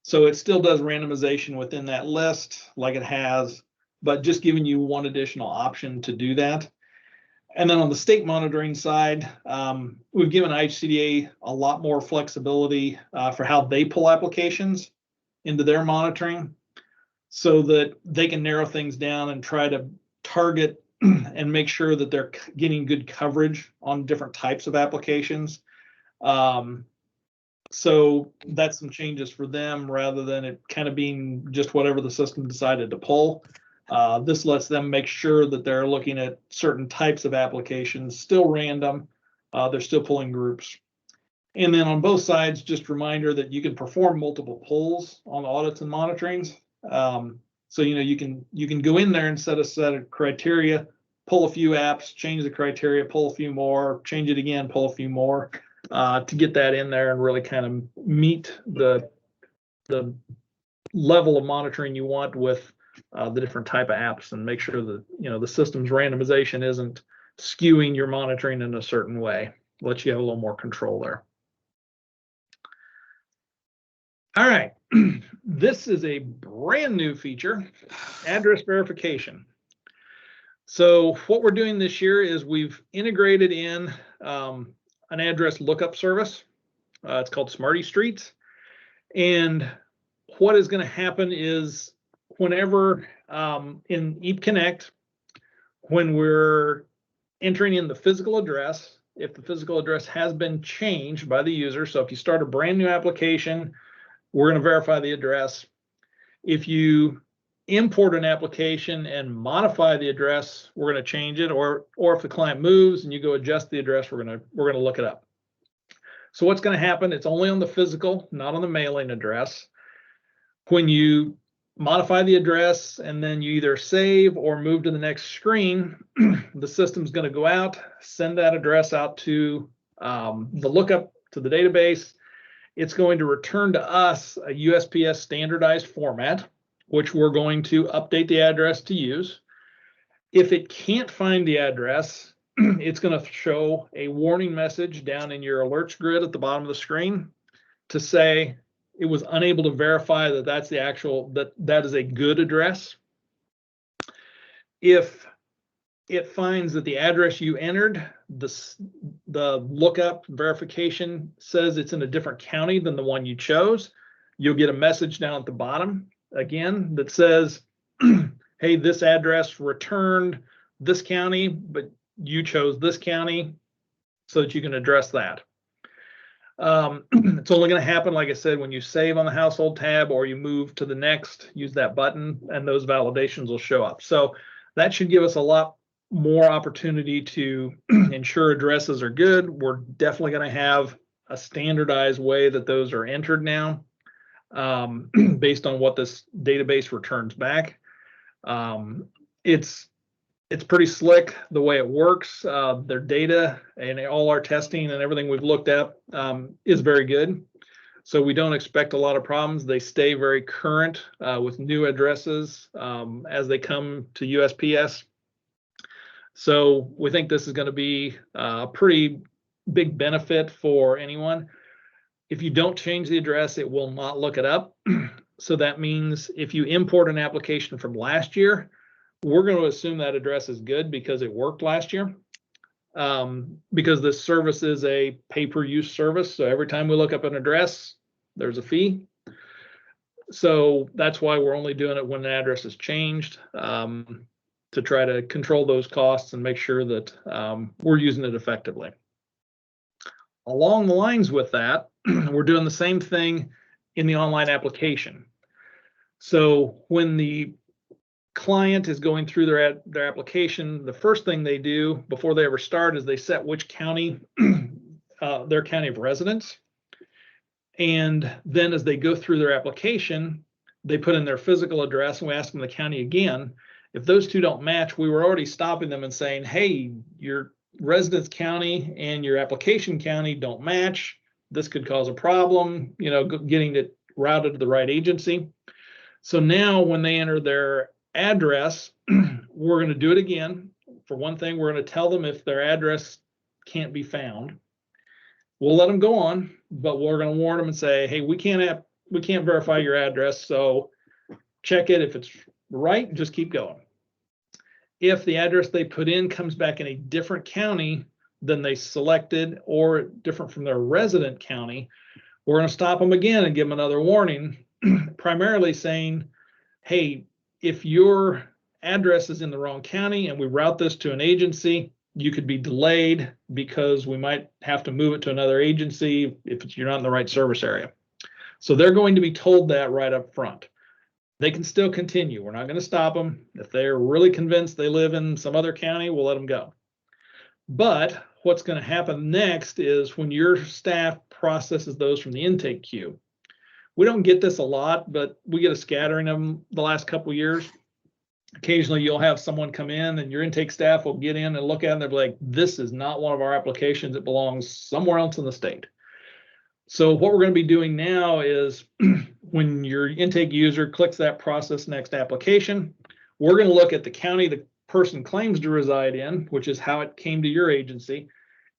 So it still does randomization within that list like it has, but just giving you one additional option to do that. And then on the state monitoring side, we've given IHCDA a lot more flexibility for how they pull applications into their monitoring so that they can narrow things down and try to target and make sure that they're getting good coverage on different types of applications. So that's some changes for them rather than it kind of being just whatever the system decided to pull. This lets them make sure that they're looking at certain types of applications, still random. They're still pulling groups. And then on both sides, just a reminder that you can perform multiple pulls on audits and monitorings. So you can go in there and set a set of criteria, pull a few apps, change the criteria, pull a few more, change it again, pull a few more to get that in there and really kind of meet the level of monitoring you want with the different type of apps and make sure that the system's randomization isn't skewing your monitoring in a certain way. Let you have a little more control there. All right, this is a brand new feature, address verification. So what we're doing this year is we've integrated in an address lookup service. It's called Smarty Streets. And what is going to happen is whenever in EAPConnect, when we're entering in the physical address, if the physical address has been changed by the user, so if you start a brand new application, we're going to verify the address. If you import an application and modify the address, we're going to change it, or if the client moves and you go adjust the address, we're going to look it up. So what's going to happen? It's only on the physical, not on the mailing address. When you modify the address and then you either save or move to the next screen, the system's going to go out, send that address out to the lookup to the database. It's going to return to us a USPS standardized format, which we're going to update the address to use. If it can't find the address, it's going to show a warning message down in your alerts grid at the bottom of the screen to say it was unable to verify that that's the actual, that is a good address. If it finds that the address you entered, the lookup verification says it's in a different county than the one you chose, you'll get a message down at the bottom again that says, hey, this address returned this county, but you chose this county, so that you can address that. It's only going to happen, like I said, when you save on the household tab or you move to the next, use that button, and those validations will show up. So that should give us a lot more opportunity to ensure addresses are good. We're definitely going to have a standardized way that those are entered now based on what this database returns back. It's pretty slick the way it works. Their data and all our testing and everything we've looked at is very good. So we don't expect a lot of problems. They stay very current with new addresses as they come to USPS. So we think this is going to be a pretty big benefit for anyone. If you don't change the address, it will not look it up. So that means if you import an application from last year, we're going to assume that address is good because it worked last year. Because this service is a pay-per-use service. So every time we look up an address, there's a fee. So that's why we're only doing it when the address is changed to try to control those costs and make sure that we're using it effectively. Along the lines with that, we're doing the same thing in the online application. So when the client is going through their application, the first thing they do before they ever start is they set which county, their county of residence. And then as they go through their application, they put in their physical address, and we ask them the county again. If those two don't match, we were already stopping them and saying, hey, your residence county and your application county don't match. This could cause a problem, getting it routed to the right agency. So now when they enter their address, we're going to do it again. For one thing, we're going to tell them if their address can't be found. We'll let them go on, but we're going to warn them and say, hey, we can't verify your address, so check it. If it's right, just keep going. If the address they put in comes back in a different county than they selected or different from their resident county, we're going to stop them again and give them another warning, primarily saying, hey, if your address is in the wrong county and we route this to an agency, you could be delayed because we might have to move it to another agency if you're not in the right service area. So they're going to be told that right up front. They can still continue. We're not going to stop them. If they're really convinced they live in some other county, we'll let them go. But what's going to happen next is when your staff processes those from the intake queue. We don't get this a lot, but we get a scattering of them the last couple of years. Occasionally you'll have someone come in and your intake staff will get in and look at it and they'll be like, this is not one of our applications. It belongs somewhere else in the state. So what we're going to be doing now is when your intake user clicks that process next application, we're going to look at the county the person claims to reside in, which is how it came to your agency,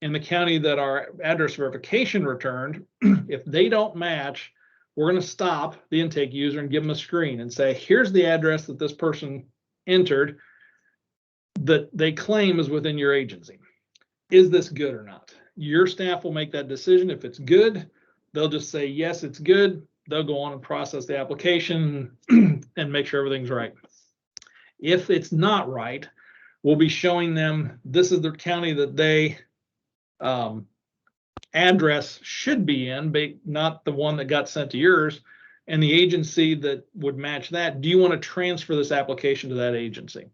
and the county that our address verification returned. If they don't match, we're going to stop the intake user and give them a screen and say, here's the address that this person entered that they claim is within your agency. Is this good or not? Your staff will make that decision. If it's good, they'll just say, yes, it's good. They'll go on and process the application and make sure everything's right. If it's not right, we'll be showing them this is the county that they address should be in, but not the one that got sent to yours, and the agency that would match that. Do you want to transfer this application to that agency?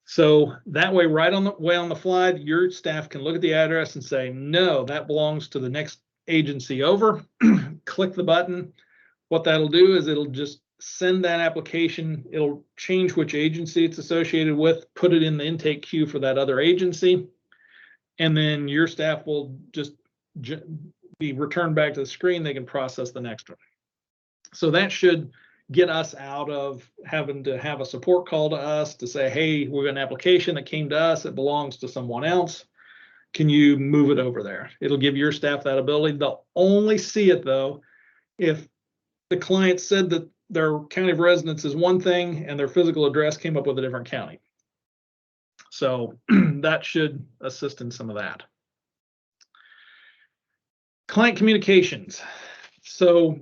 So that way, right on the fly, your staff can look at the address and say, no, that belongs to the next agency over. Click the button. What that'll do is it'll just send that application. It'll change which agency it's associated with, put it in the intake queue for that other agency, and then your staff will just be returned back to the screen. They can process the next one. So that should get us out of having to have a support call to us to say, hey, we've got an application that came to us. It belongs to someone else. Can you move it over there? It'll give your staff that ability. They'll only see it, though, if the client said that their county of residence is one thing and their physical address came up with a different county. So that should assist in some of that. Client communications. So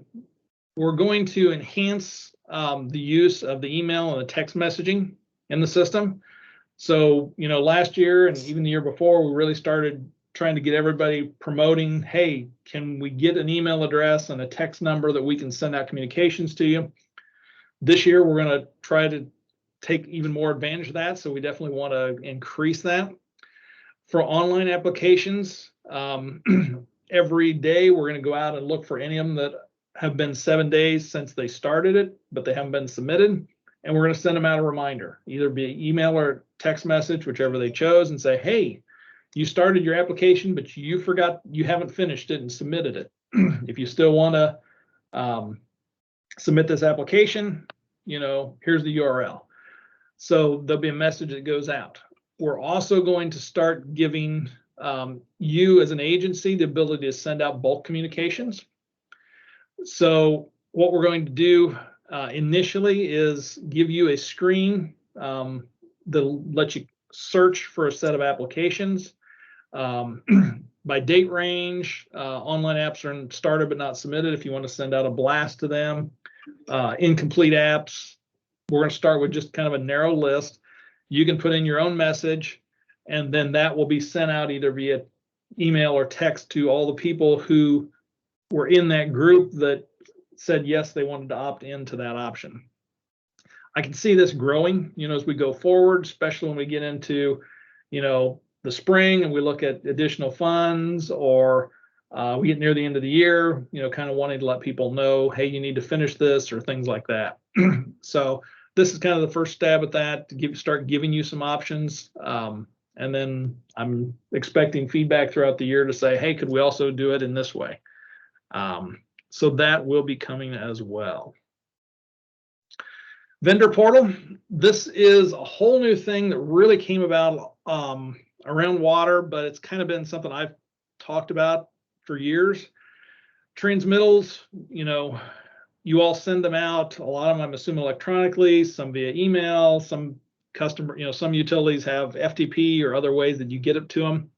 we're going to enhance the use of the email and the text messaging in the system. So, last year and even the year before, we really started trying to get everybody promoting, hey, can we get an email address and a text number that we can send out communications to you? This year, we're going to try to take even more advantage of that. So we definitely want to increase that. For online applications, every day we're going to go out and look for any of them that have been 7 days since they started it, but they haven't been submitted. And we're going to send them out a reminder, either via email or text message, whichever they chose, and say, hey, you started your application, but you forgot, you haven't finished it and submitted it. If you still want to submit this application, here's the URL. So there'll be a message that goes out. We're also going to start giving you as an agency the ability to send out bulk communications. So what we're going to do initially is give you a screen that'll let you search for a set of applications by date range. Online apps are started but not submitted if you want to send out a blast to them. Incomplete apps, we're going to start with just kind of a narrow list. You can put in your own message, and then that will be sent out either via email or text to all the people who were in that group that said yes, they wanted to opt into that option. I can see this growing, as we go forward, especially when we get into, the spring and we look at additional funds, or we get near the end of the year, kind of wanting to let people know, hey, you need to finish this, or things like that. So this is kind of the first stab at that, to start giving you some options. And then I'm expecting feedback throughout the year to say, hey, could we also do it in this way? So that will be coming as well. Vendor portal. This is a whole new thing that really came about around water, but it's kind of been something I've talked about for years. Transmittals, you all send them out. A lot of them, I'm assuming, electronically, some via email, some customer, some utilities have FTP or other ways that you get it to them.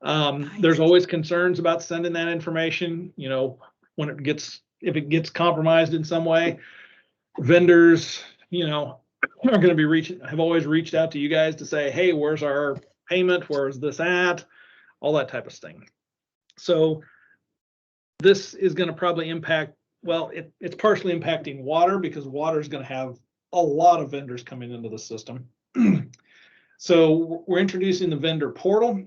Nice. There's always concerns about sending that information, when if it gets compromised in some way. Vendors, are going to be have always reached out to you guys to say, hey, where's our payment? Where's this at? All that type of thing. So this is going to probably impact, well, it's partially impacting water, because water is going to have a lot of vendors coming into the system. So we're introducing the vendor portal.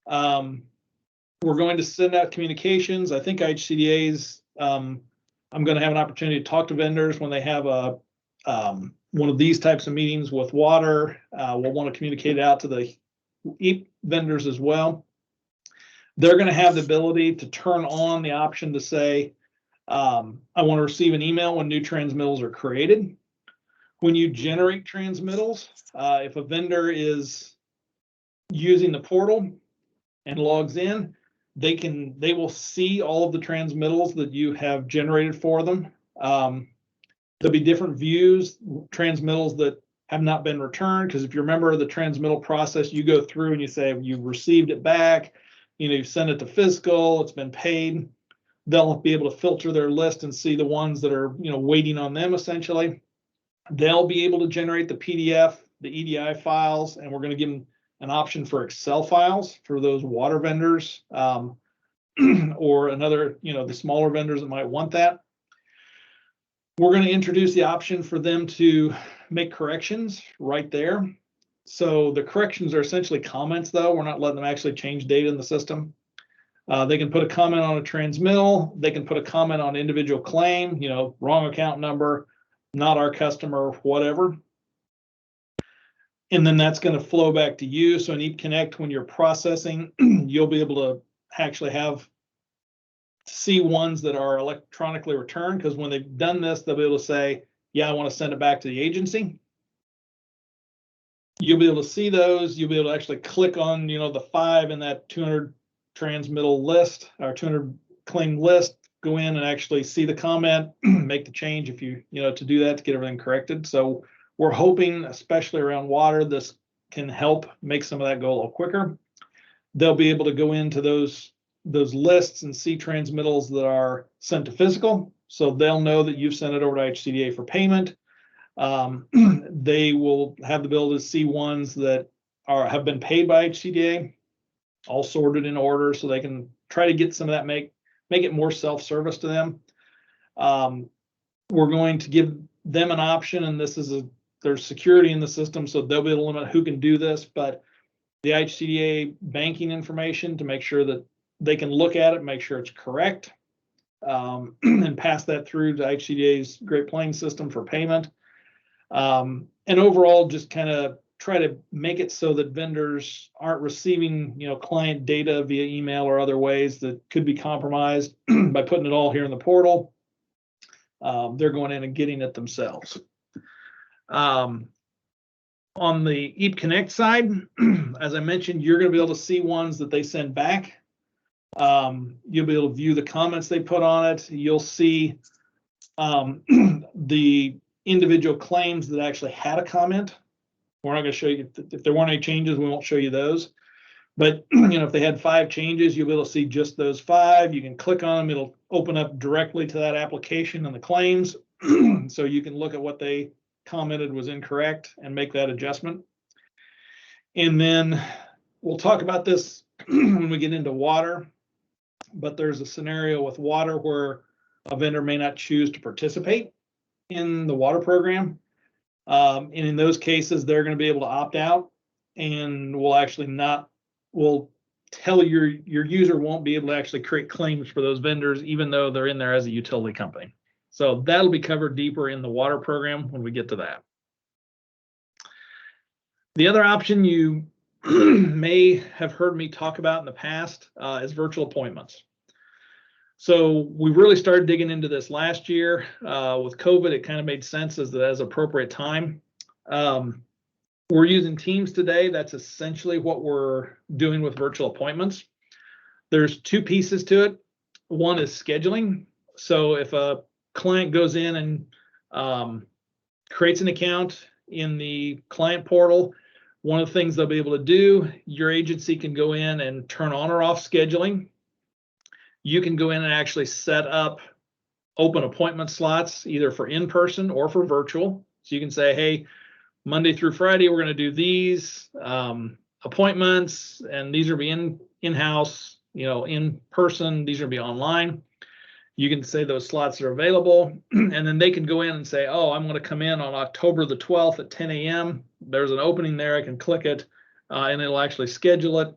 We're going to send out communications. I think IHCDA's, I'm going to have an opportunity to talk to vendors when they have one of these types of meetings with water. We'll want to communicate it out to the EAP vendors as well. They're going to have the ability to turn on the option to say, I want to receive an email when new transmittals are created. When you generate transmittals, if a vendor is using the portal and logs in, they will see all of the transmittals that you have generated for them. There'll be different views, transmittals that have not been returned, because if you remember the transmittal process, you go through and you say you've received it back, you've sent it to fiscal, it's been paid. They'll be able to filter their list and see the ones that are waiting on them, essentially. They'll be able to generate the PDF, the EDI files, and we're going to give them an option for Excel files for those water vendors, or another, the smaller vendors that might want that. We're going to introduce the option for them to make corrections right there. So the corrections are essentially comments, though. We're not letting them actually change data in the system. They can put a comment on a transmittal. They can put a comment on individual claim, wrong account number, not our customer, whatever. And then that's going to flow back to you. So in EAPConnect, when you're processing, you'll be able to actually see ones that are electronically returned, because when they've done this, they'll be able to say, yeah, I want to send it back to the agency. You'll be able to see those. You'll be able to actually click on, the 5 in that 200 transmittal list, or 200 claim list, go in and actually see the comment, make the change if you, to do that, to get everything corrected. So we're hoping, especially around water, this can help make some of that go a little quicker. They'll be able to go into those lists and see transmittals that are sent to physical. So they'll know that you've sent it over to IHCDA for payment. They will have the ability to see ones that have been paid by IHCDA, all sorted in order, so they can try to get some of that, make it more self-service to them. We're going to give them an option, and there's security in the system, so they'll be able to limit who can do this, but the IHCDA banking information, to make sure that they can look at it, make sure it's correct, and pass that through to IHCDA's Great Plains system for payment. And overall, just kind of try to make it so that vendors aren't receiving, client data via email or other ways that could be compromised by putting it all here in the portal. They're going in and getting it themselves. On the EAPConnect side, as I mentioned, you're going to be able to see ones that they send back. You'll be able to view the comments they put on it. You'll see the individual claims that actually had a comment. We're not going to show you, if there weren't any changes, we won't show you those. But if they had 5 changes, you'll be able to see just those 5. You can click on them. It'll open up directly to that application and the claims. So you can look at what they commented was incorrect and make that adjustment. And then we'll talk about this when we get into water, but there's a scenario with water where a vendor may not choose to participate in the water program. And in those cases, they're going to be able to opt out, and will tell your user won't be able to actually create claims for those vendors, even though they're in there as a utility company. So that'll be covered deeper in the water program when we get to that. The other option you may have heard me talk about in the past is virtual appointments. So we really started digging into this last year. With COVID, it kind of made sense as appropriate time. We're using Teams today. That's essentially what we're doing with virtual appointments. There's two pieces to it. One is scheduling. So if a client goes in and creates an account in the client portal, one of the things they'll be able to do, your agency can go in and turn on or off scheduling. You can go in and actually set up open appointment slots, either for in-person or for virtual. So you can say, hey, Monday through Friday, we're going to do these appointments, and these are be in-house, in person. These are be online. You can say those slots are available, and then they can go in and say, oh, I'm going to come in on October the 12th at 10 a.m. There's an opening there. I can click it, and it'll actually schedule it.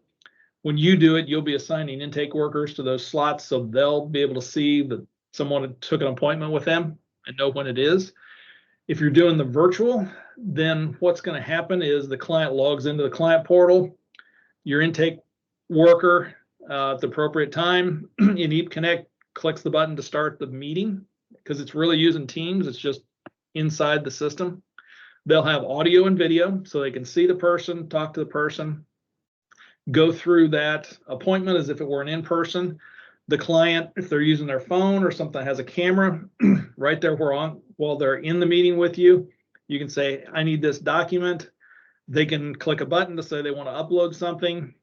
When you do it, you'll be assigning intake workers to those slots, so they'll be able to see that someone took an appointment with them and know when it is. If you're doing the virtual, then what's going to happen is the client logs into the client portal. Your intake worker at the appropriate time in EAPConnect clicks the button to start the meeting, because it's really using Teams. It's just inside the system. They'll have audio and video so they can see the person, talk to the person, go through that appointment as if it were an in-person. The client, if they're using their phone or something that has a camera, right there while they're in the meeting with you, you can say, I need this document. They can click a button to say they want to upload something,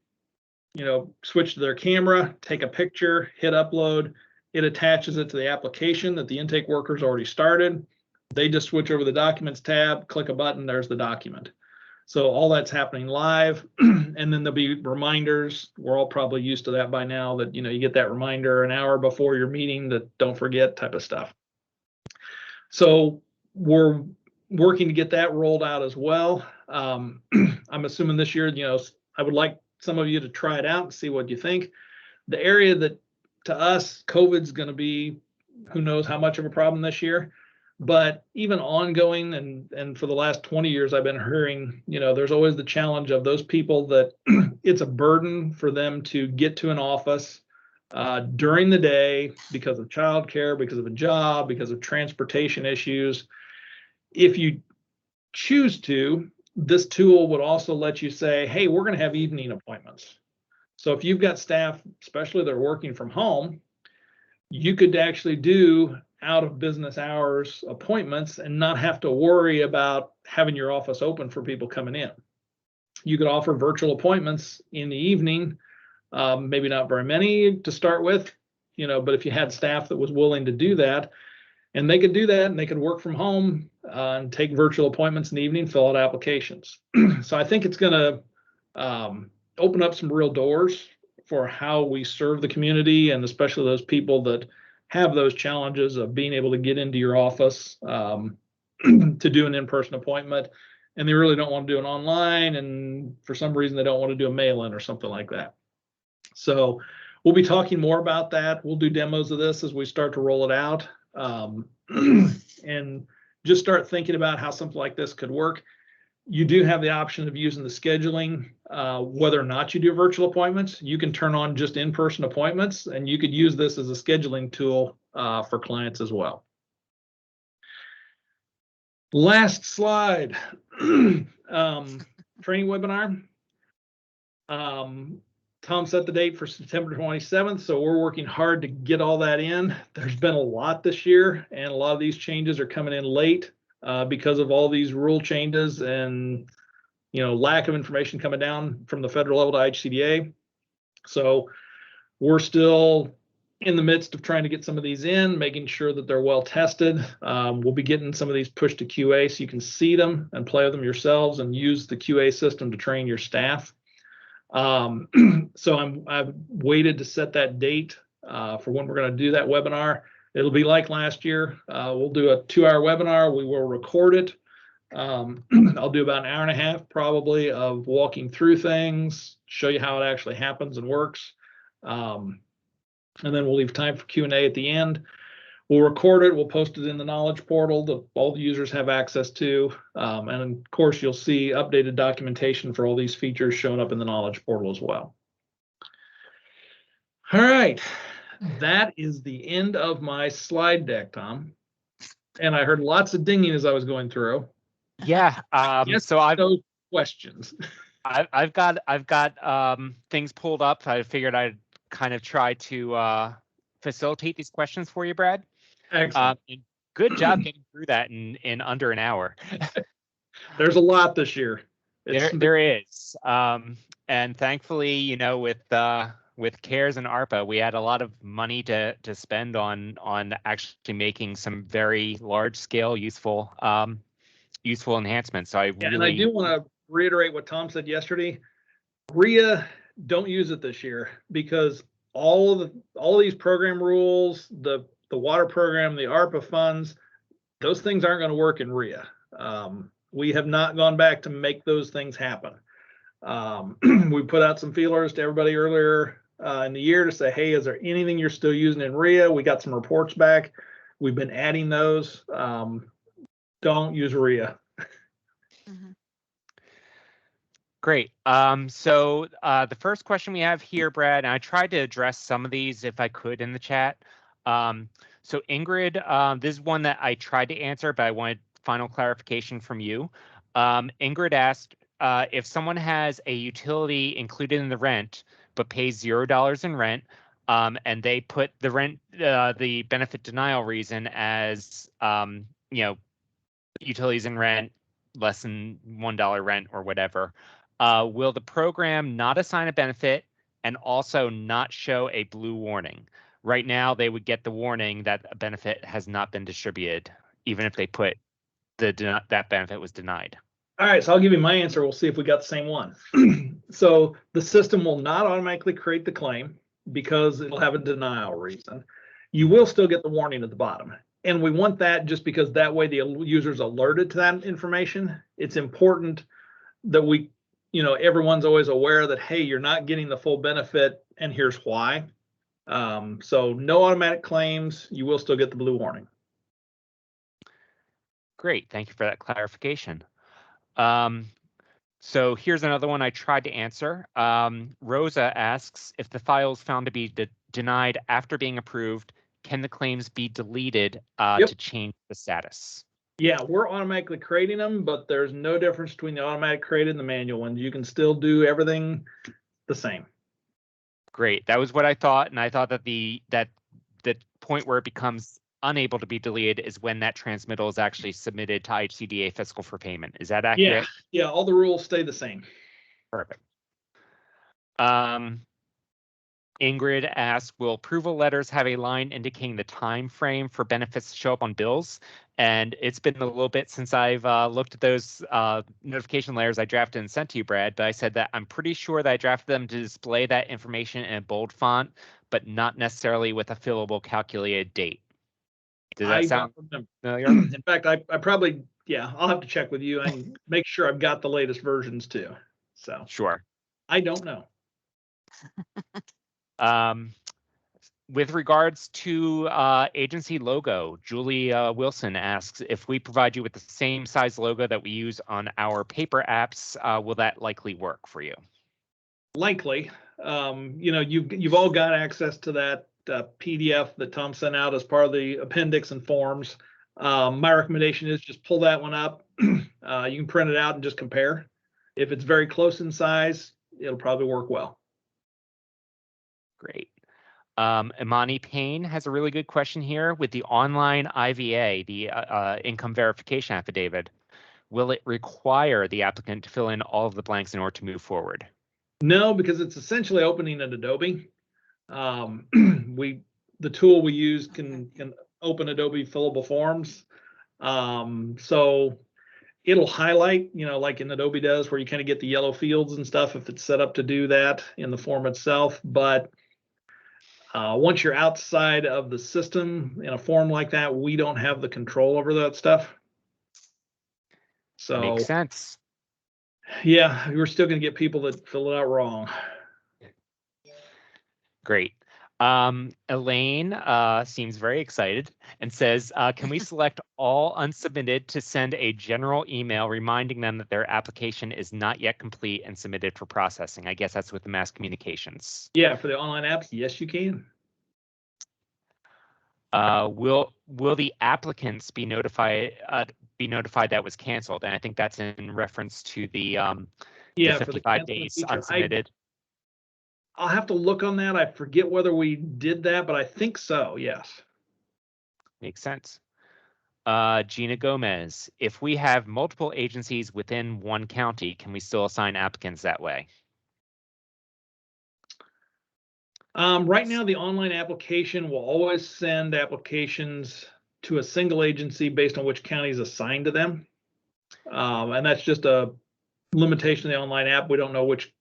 switch to their camera, take a picture, hit upload. It attaches it to the application that the intake worker's already started. They just switch over the documents tab, click a button, there's the document. So all that's happening live, and then there'll be reminders. We're all probably used to that by now, that you get that reminder an hour before your meeting that don't forget type of stuff. So we're working to get that rolled out as well. I'm assuming this year, I would like some of you to try it out and see what you think. The area that to us, COVID's going to be, who knows how much of a problem this year. But even ongoing, and for the last 20 years, I've been hearing, there's always the challenge of those people that it's a burden for them to get to an office during the day because of childcare, because of a job, because of transportation issues. If you choose to, this tool would also let you say, hey, we're going to have evening appointments. So if you've got staff, especially that are working from home, you could actually do out of business hours appointments and not have to worry about having your office open for people coming in. You could offer virtual appointments in the evening, maybe not very many to start with, but if you had staff that was willing to do that, and they could do that, and they could work from home and take virtual appointments in the evening, fill out applications. So I think it's going to open up some real doors for how we serve the community, and especially those people that have those challenges of being able to get into your office to do an in-person appointment, and they really don't want to do it online, and for some reason they don't want to do a mail-in or something like that. So we'll be talking more about that. We'll do demos of this as we start to roll it out, and just start thinking about how something like this could work. You do have the option of using the scheduling, whether or not you do virtual appointments. You can turn on just in-person appointments, and you could use this as a scheduling tool for clients as well. Last slide, training webinar. Tom set the date for September 27th, so we're working hard to get all that in. There's been a lot this year, and a lot of these changes are coming in late because of all these rule changes and lack of information coming down from the federal level to IHCDA. So we're still in the midst of trying to get some of these in, making sure that they're well tested. We'll be getting some of these pushed to QA so you can see them and play with them yourselves and use the QA system to train your staff. So I've waited to set that date for when we're going to do that webinar. It'll be like last year. We'll do a 2-hour webinar. We will record it. I'll do about an hour and a half probably of walking through things, show you how it actually happens and works. And then we'll leave time for Q&A at the end. We'll record it. We'll post it in the knowledge portal that all the users have access to. And of course, you'll see updated documentation for all these features showing up in the knowledge portal as well. All right. That is the end of my slide deck, Tom. And I heard lots of dinging as I was going through. Yeah. Yes, so I've those questions. I've got things pulled up. I figured I'd kind of try to facilitate these questions for you, Brad. Excellent. Good job getting through that in under an hour. There's a lot this year. There is. And thankfully, you know, with CARES and ARPA, we had a lot of money to spend on actually making some very large scale useful enhancements. So and I do want to reiterate what Tom said yesterday. RIA, don't use it this year because all these program rules, the water program, the ARPA funds, those things aren't going to work in RIA. We have not gone back to make those things happen. We put out some feelers to everybody earlier in the year to say, hey, is there anything you're still using in RIA? We got some reports back. We've been adding those. Don't use RIA. Mm-hmm. Great. So the first question we have here, Brad, and I tried to address some of these if I could in the chat. So Ingrid, this is one that I tried to answer, but I wanted final clarification from you. Ingrid asked if someone has a utility included in the rent, but pays $0 in rent, and they put the rent, the benefit denial reason as, you know, utilities in rent, less than $1 rent or whatever. Will the program not assign a benefit and also not show a blue warning? Right now, they would get the warning that a benefit has not been distributed, even if they put that benefit was denied. All right, so I'll give you my answer. We'll see if we got the same one. So the system will not automatically create the claim because it'll have a denial reason. You will still get the warning at the bottom. And we want that just because that way the user's alerted to that information. It's important that we, you know, everyone's always aware that, hey, you're not getting the full benefit and here's why. So no automatic claims, you will still get the blue warning. Great, thank you for that clarification. So here's another one I tried to answer. Rosa asks, if the file is found to be denied after being approved, can the claims be deleted to change the status? Yeah, we're automatically creating them, but there's no difference between the automatic created and the manual ones. You can still do everything the same. Great, that was what I thought, and I thought that the point where it becomes unable to be deleted is when that transmittal is actually submitted to IHCDA fiscal for payment. Is that accurate? Yeah, all the rules stay the same. Perfect. Ingrid asks, will approval letters have a line indicating the time frame for benefits to show up on bills? And it's been a little bit since I've looked at those notification layers I drafted and sent to you, Brad, but I said that I'm pretty sure that I drafted them to display that information in a bold font, but not necessarily with a fillable calculated date. Does that sound familiar? In fact, I probably, I'll have to check with you and make sure I've got the latest versions too. So sure. I don't know. With regards to agency logo, Julie Wilson asks, if we provide you with the same size logo that we use on our paper apps, will that likely work for you? Likely. You know, you've all got access to that PDF that Tom sent out as part of the appendix and forms. My recommendation is just pull that one up. You can print it out and just compare. If it's very close in size, it'll probably work well. Great. Imani Payne has a really good question here. With the online IVA, the income verification affidavit, will it require the applicant to fill in all of the blanks in order to move forward? No, because it's essentially opening an Adobe. The tool we use can open Adobe fillable forms. So it'll highlight, you know, like in Adobe does, where you kind of get the yellow fields and stuff if it's set up to do that in the form itself. But once you're outside of the system in a form like that, we don't have the control over that stuff. So Makes sense. yeah, we're still going to get people that fill it out wrong. Great. Elaine seems very excited and says, can we select all unsubmitted to send a general email reminding them that their application is not yet complete and submitted for processing? I guess that's with the mass communications. Yeah, for the online apps, yes, you can. Will the applicants be notified that was canceled? And I think that's in reference to the Yeah, 55 days feature, unsubmitted. I'll have to look on that. I forget whether we did that, but I think so. Yes. Makes sense. Gina Gomez, if we have multiple agencies within one county, can we still assign applicants that way? Right now, the online application will always send applications to a single agency based on which county is assigned to them. And that's just a limitation of the online app. We don't know which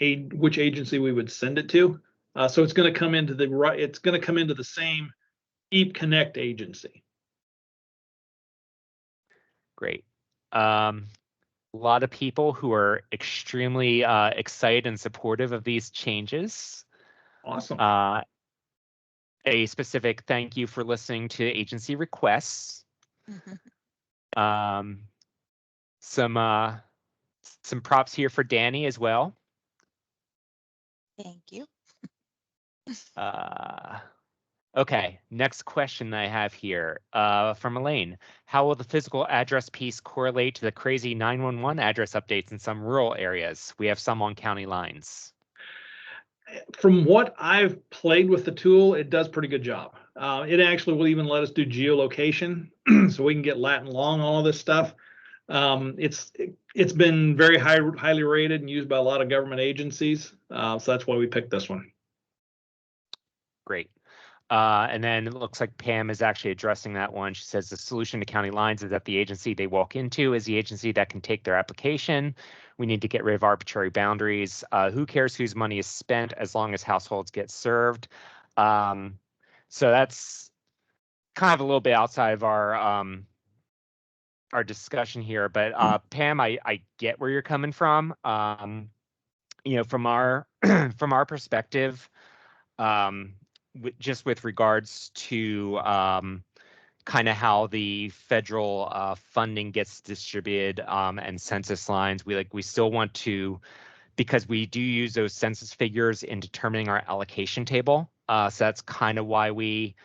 agency we would send it to. So it's going to come into the same EAPConnect agency. Great. A lot of people who are extremely excited and supportive of these changes. Awesome. A specific thank you for listening to agency requests. Some props here for Danny as well. Thank you. Okay, next question I have here from Elaine. How will the physical address piece correlate to the crazy 911 address updates in some rural areas? We have some on county lines. From what I've played with the tool, it does a pretty good job. It actually will even let us do geolocation, so we can get lat and long, all of this stuff. It's been very highly rated and used by a lot of government agencies, so that's why we picked this one. Great. And then it looks like Pam is actually addressing that one. She says the solution to county lines is that the agency they walk into is the agency that can take their application. We need to get rid of arbitrary boundaries. Who cares whose money is spent as long as households get served? So that's kind of a little bit outside of our discussion here. But Pam, I get where you're coming from. You know, from our from our perspective, just with regards to kind of how the federal funding gets distributed and census lines, we still want to, because we do use those census figures in determining our allocation table. So that's kind of why we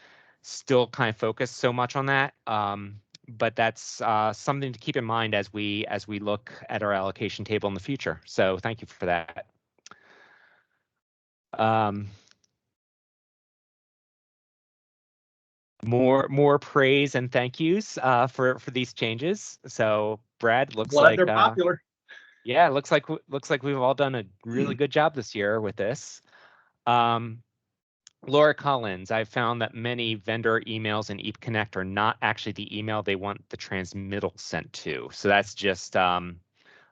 still kind of focus so much on that. But that's something to keep in mind as we look at our allocation table in the future. So thank you for that. More praise and thank yous for these changes. So Brad, looks Glad like they're popular. Yeah, it looks like we've all done a really good job this year with this. Laura Collins, I've found that many vendor emails in EAPConnect are not actually the email they want the transmittal sent to. So that's just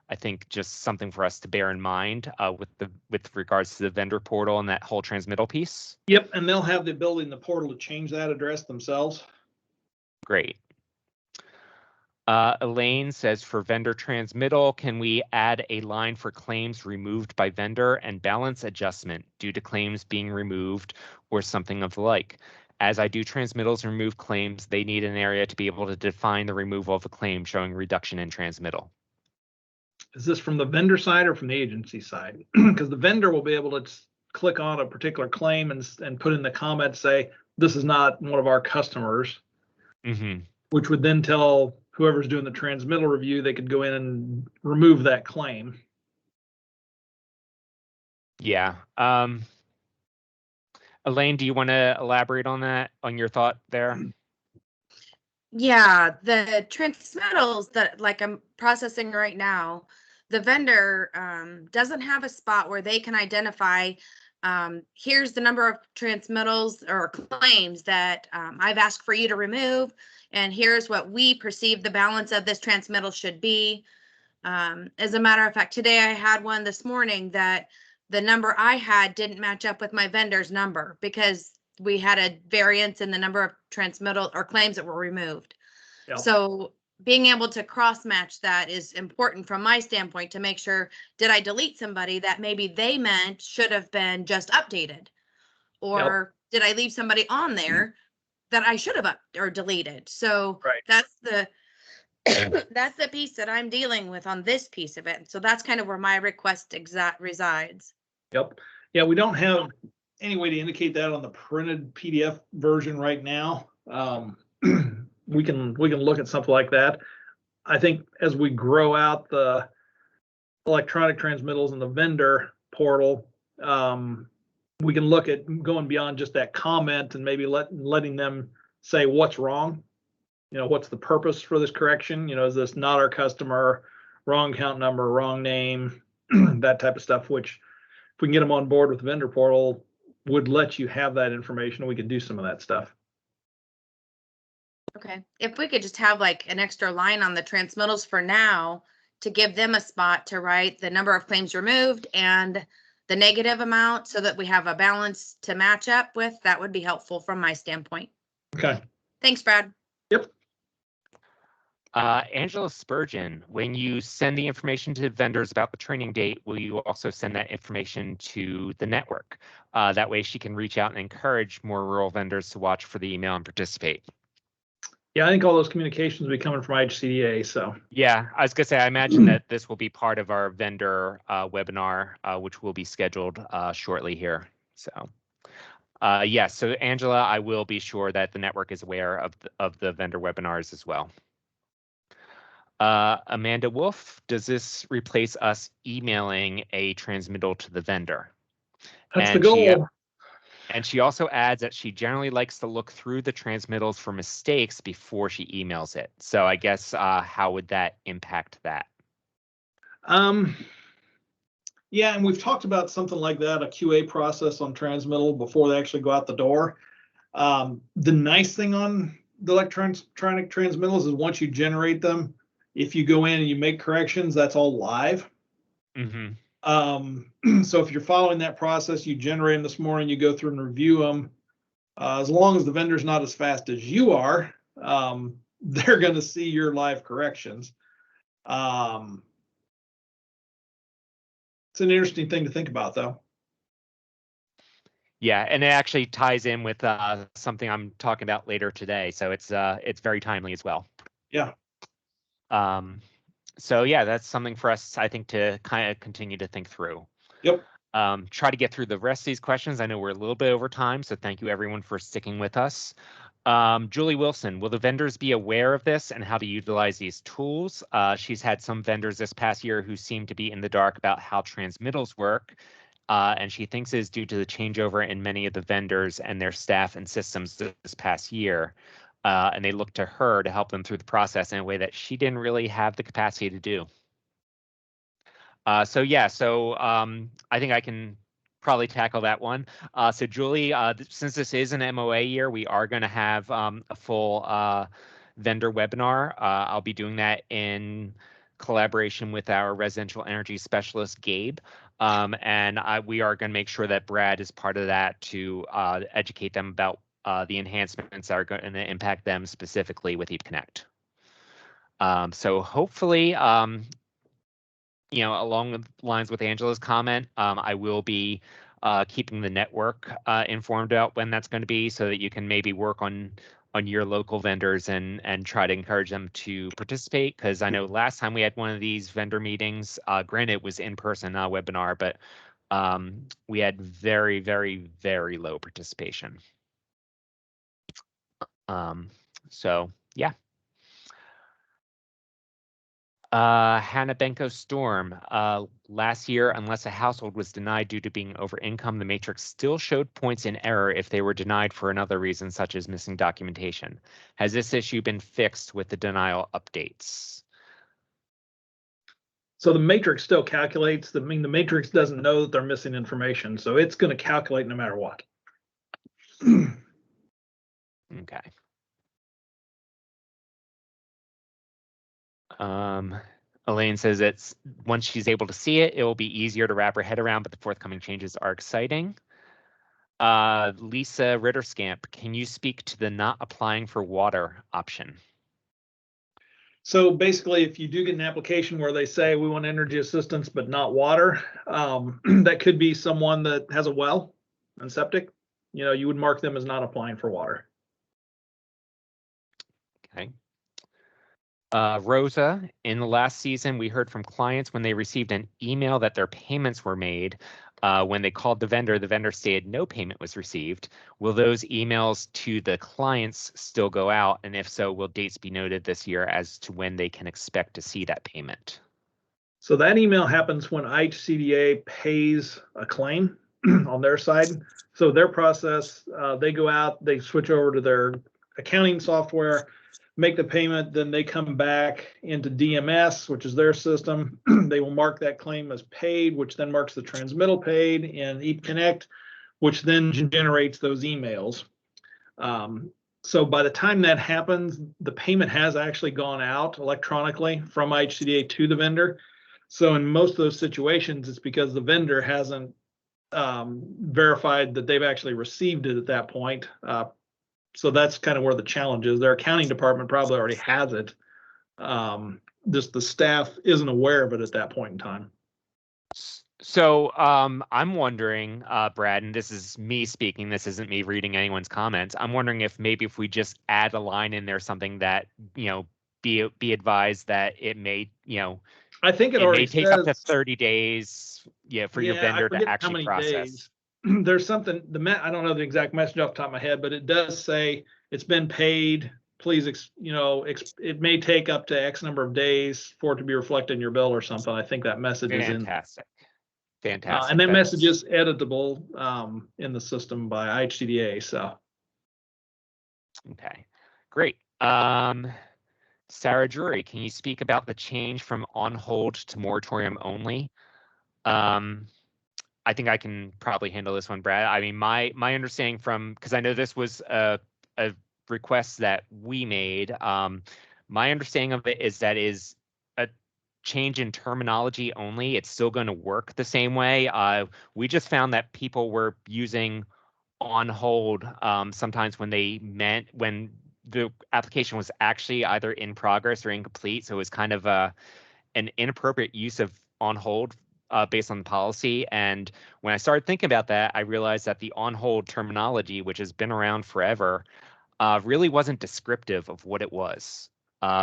I think just something for us to bear in mind with regards to the vendor portal and that whole transmittal piece. Yep, and they'll have the ability in the portal to change that address themselves. Great. Elaine says for vendor transmittal, can we add a line for claims removed by vendor and balance adjustment due to claims being removed or something of the like? As I do transmittals and remove claims, they need an area to be able to define the removal of a claim showing reduction in transmittal. Is this from the vendor side or from the agency side? Because the vendor will be able to click on a particular claim and put in the comments, say, this is not one of our customers, which would then tell whoever's doing the transmittal review, they could go in and remove that claim. Yeah. Elaine, do you want to elaborate on that, on your thought there? Yeah, the transmittals that like I'm processing right now, the vendor doesn't have a spot where they can identify here's the number of transmittals or claims that I've asked for you to remove, and here's what we perceive the balance of this transmittal should be. As a matter of fact, today I had one this morning that the number I had didn't match up with my vendor's number because we had a variance in the number of transmittal or claims that were removed. Yep. So being able to cross match that is important from my standpoint to make sure, did I delete somebody that maybe they meant should have been just updated? Or did I leave somebody on there that I should have up or deleted? So Right. that's the that's the piece that I'm dealing with on this piece of it. So that's kind of where my request resides. Yep. Yeah, we don't have any way to indicate that on the printed PDF version right now. We can look at something like that. I think as we grow out the electronic transmittals in the vendor portal, we can look at going beyond just that comment and maybe letting them say what's wrong. You know, what's the purpose for this correction? You know, is this not our customer, wrong account number, wrong name, that type of stuff, which if we can get them on board with the vendor portal, would let you have that information. We could do some of that stuff. Okay. If we could just have like an extra line on the transmittals for now to give them a spot to write the number of claims removed and the negative amount so that we have a balance to match up with, that would be helpful from my standpoint. Okay. Thanks, Brad. Yep. Angela Spurgeon, when you send the information to vendors about the training date, will you also send that information to the network? That way she can reach out and encourage more rural vendors to watch for the email and participate. Yeah, I think all those communications will be coming from IHCDA. So yeah, I was gonna say, I imagine that this will be part of our vendor webinar, which will be scheduled shortly here. So yes, so Angela, I will be sure that the network is aware of the vendor webinars as well. Amanda Wolf, does this replace us emailing a transmittal to the vendor? that's And the goal. she also adds that she generally likes to look through the transmittals for mistakes before she emails it. So I guess how would that impact that? Yeah, and we've talked about something like that, a QA process on transmittal before they actually go out the door. The nice thing on the electronic transmittals is once you generate them, if you go in and you make corrections, that's all live. Mm-hmm. So if you're following that process, you generate them this morning, you go through and review them. As long as the vendor's not as fast as you are, they're going to see your live corrections. It's an interesting thing to think about, though. Yeah, and it actually ties in with something I'm talking about later today, so it's very timely as well. Yeah. So yeah, that's something for us, I think, to kind of continue to think through. Yep. Try to get through the rest of these questions. I know we're a little bit over time, so thank you everyone for sticking with us. Julie Wilson, will the vendors be aware of this and how to utilize these tools? She's had some vendors this past year who seem to be in the dark about how transmittals work. And she thinks it is due to the changeover in many of the vendors and their staff and systems this past year. And they look to her to help them through the process in a way that she didn't really have the capacity to do. So I think I can probably tackle that one. So Julie, since this is an MOA year, we are going to have a full vendor webinar. I'll be doing that in collaboration with our residential energy specialist, Gabe. And we are going to make sure that Brad is part of that to educate them about the enhancements that are going to impact them specifically with EAPConnect. So hopefully, you know, along the lines with Angela's comment, I will be keeping the network informed about when that's going to be, so that you can maybe work on your local vendors and try to encourage them to participate. Because I know last time we had one of these vendor meetings, granted it was in person, not a webinar, but we had very, very, very low participation. So yeah. Hannah Benko Storm, last year, unless a household was denied due to being over income, the matrix still showed points in error if they were denied for another reason, such as missing documentation. Has this issue been fixed with the denial updates? So the matrix still calculates. The matrix doesn't know that they're missing information, so it's going to calculate no matter what. Okay. Elaine says it's once she's able to see it, it will be easier to wrap her head around, but the forthcoming changes are exciting. Lisa Ritterskamp, can you speak to the not applying for water option? So basically, if you do get an application where they say we want energy assistance but not water, that could be someone that has a well and septic. You know, you would mark them as not applying for water. Okay. Rosa, in the last season, we heard from clients when they received an email that their payments were made. When they called the vendor stated no payment was received. Will those emails to the clients still go out? And if so, will dates be noted this year as to when they can expect to see that payment? So that email happens when IHCDA pays a claim on their side. So their process, they go out, they switch over to their accounting software, make the payment, then they come back into DMS, which is their system. They will mark that claim as paid, which then marks the transmittal paid in EAPConnect, which then generates those emails. So by the time that happens, the payment has actually gone out electronically from IHCDA to the vendor. So in most of those situations, it's because the vendor hasn't verified that they've actually received it at that point. So that's kind of where the challenge is. Their accounting department probably already has it. Just the staff isn't aware of it at that point in time. So I'm wondering, Brad, and this is me speaking, this isn't me reading anyone's comments. I'm wondering if maybe if we just add a line in there, something that, you know, be advised that it may, you know, I think it may already take says, up to 30 days, for your vendor to actually process. There's something, I don't know the exact message off the top of my head, but it does say it's been paid. Please, it may take up to X number of days for it to be reflected in your bill or something. I think that message is in. Fantastic. And that message is editable in the system by IHCDA. So. Okay, great. Sarah Drury, can you speak about the change from on hold to moratorium only? I think I can probably handle this one, Brad. I mean, my understanding from, because I know this was a request that we made. My understanding of it is that is a change in terminology only. It's still going to work the same way. We just found that people were using on hold sometimes when when the application was actually either in progress or incomplete. So it was kind of an inappropriate use of on hold based on the policy. And when I started thinking about that, I realized that the on hold terminology, which has been around forever, really wasn't descriptive of what it was.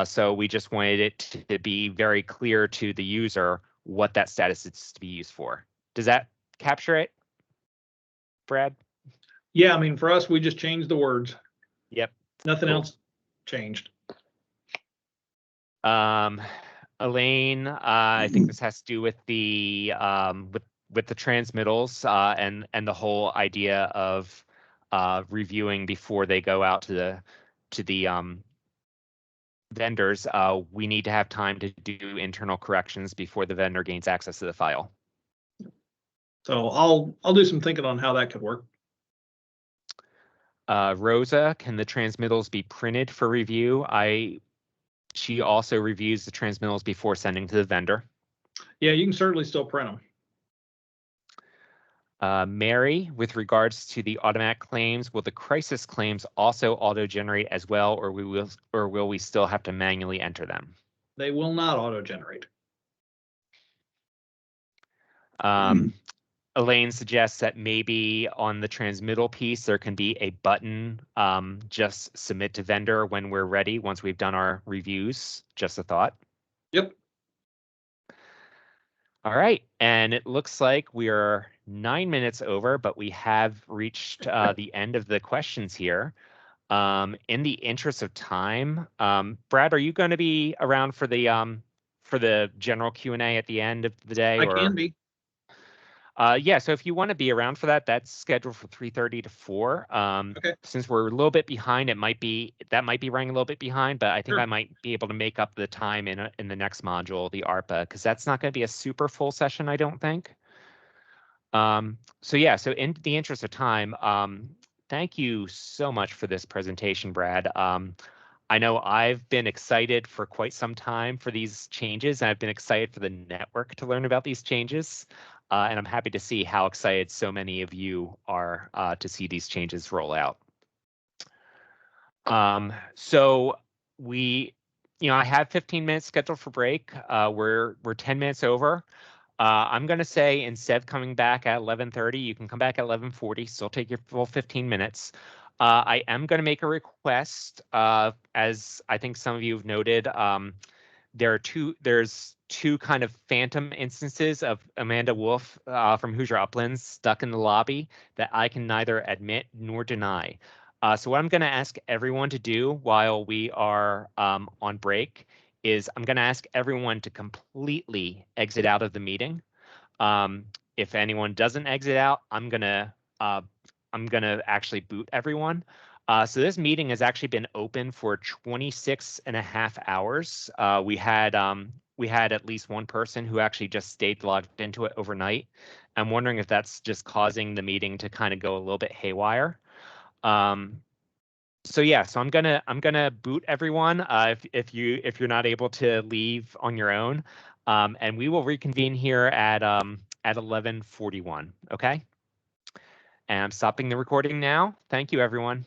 So we just wanted it to be very clear to the user what that status is to be used for. Does that capture it, Brad? Yeah, I mean, for us, we just changed the words. Yep. Nothing else changed. Elaine, I think this has to do with the with the transmittals and the whole idea of reviewing before they go out to the vendors. We need to have time to do internal corrections before the vendor gains access to the file. So I'll do some thinking on how that could work. Rosa, can the transmittals be printed for review? She also reviews the transmittals before sending to the vendor. Yeah, you can certainly still print them. Mary, with regards to the automatic claims, will the crisis claims also auto-generate as well, or will we still have to manually enter them? They will not auto-generate. Elaine suggests that maybe on the transmittal piece, there can be a button, just submit to vendor when we're ready, once we've done our reviews. Just a thought. Yep. All right, and it looks like we are 9 minutes over, but we have reached the end of the questions here. In the interest of time, Brad, are you going to be around for the general Q&A at the end of the day? I can be. Yeah, so if you want to be around for that, that's scheduled for 3:30 to 4. Okay. Since we're a little bit behind, that might be running a little bit behind, but I think Sure. I might be able to make up the time in the next module, the ARPA, because that's not going to be a super full session, I don't think. So yeah, so in the interest of time, thank you so much for this presentation, Brad. I know I've been excited for quite some time for these changes, and I've been excited for the network to learn about these changes. And I'm happy to see how excited so many of you are to see these changes roll out. So we I have 15 minutes scheduled for break. We're 10 minutes over. I'm going to say instead of coming back at 11:30, you can come back at 11:40. Still take your full 15 minutes. I am going to make a request. As I think some of you have noted, there's two kind of phantom instances of Amanda Wolf from Hoosier Uplands stuck in the lobby that I can neither admit nor deny. So what I'm going to ask everyone to do while we are on break is I'm going to ask everyone to completely exit out of the meeting. If anyone doesn't exit out, I'm gonna actually boot everyone. So this meeting has actually been open for 26 and a half hours. We had at least one person who actually just stayed logged into it overnight. I'm wondering if that's just causing the meeting to kind of go a little bit haywire. So yeah, so I'm gonna boot everyone if you're not able to leave on your own, and we will reconvene here at 11:41. Okay, and I'm stopping the recording now. Thank you, everyone.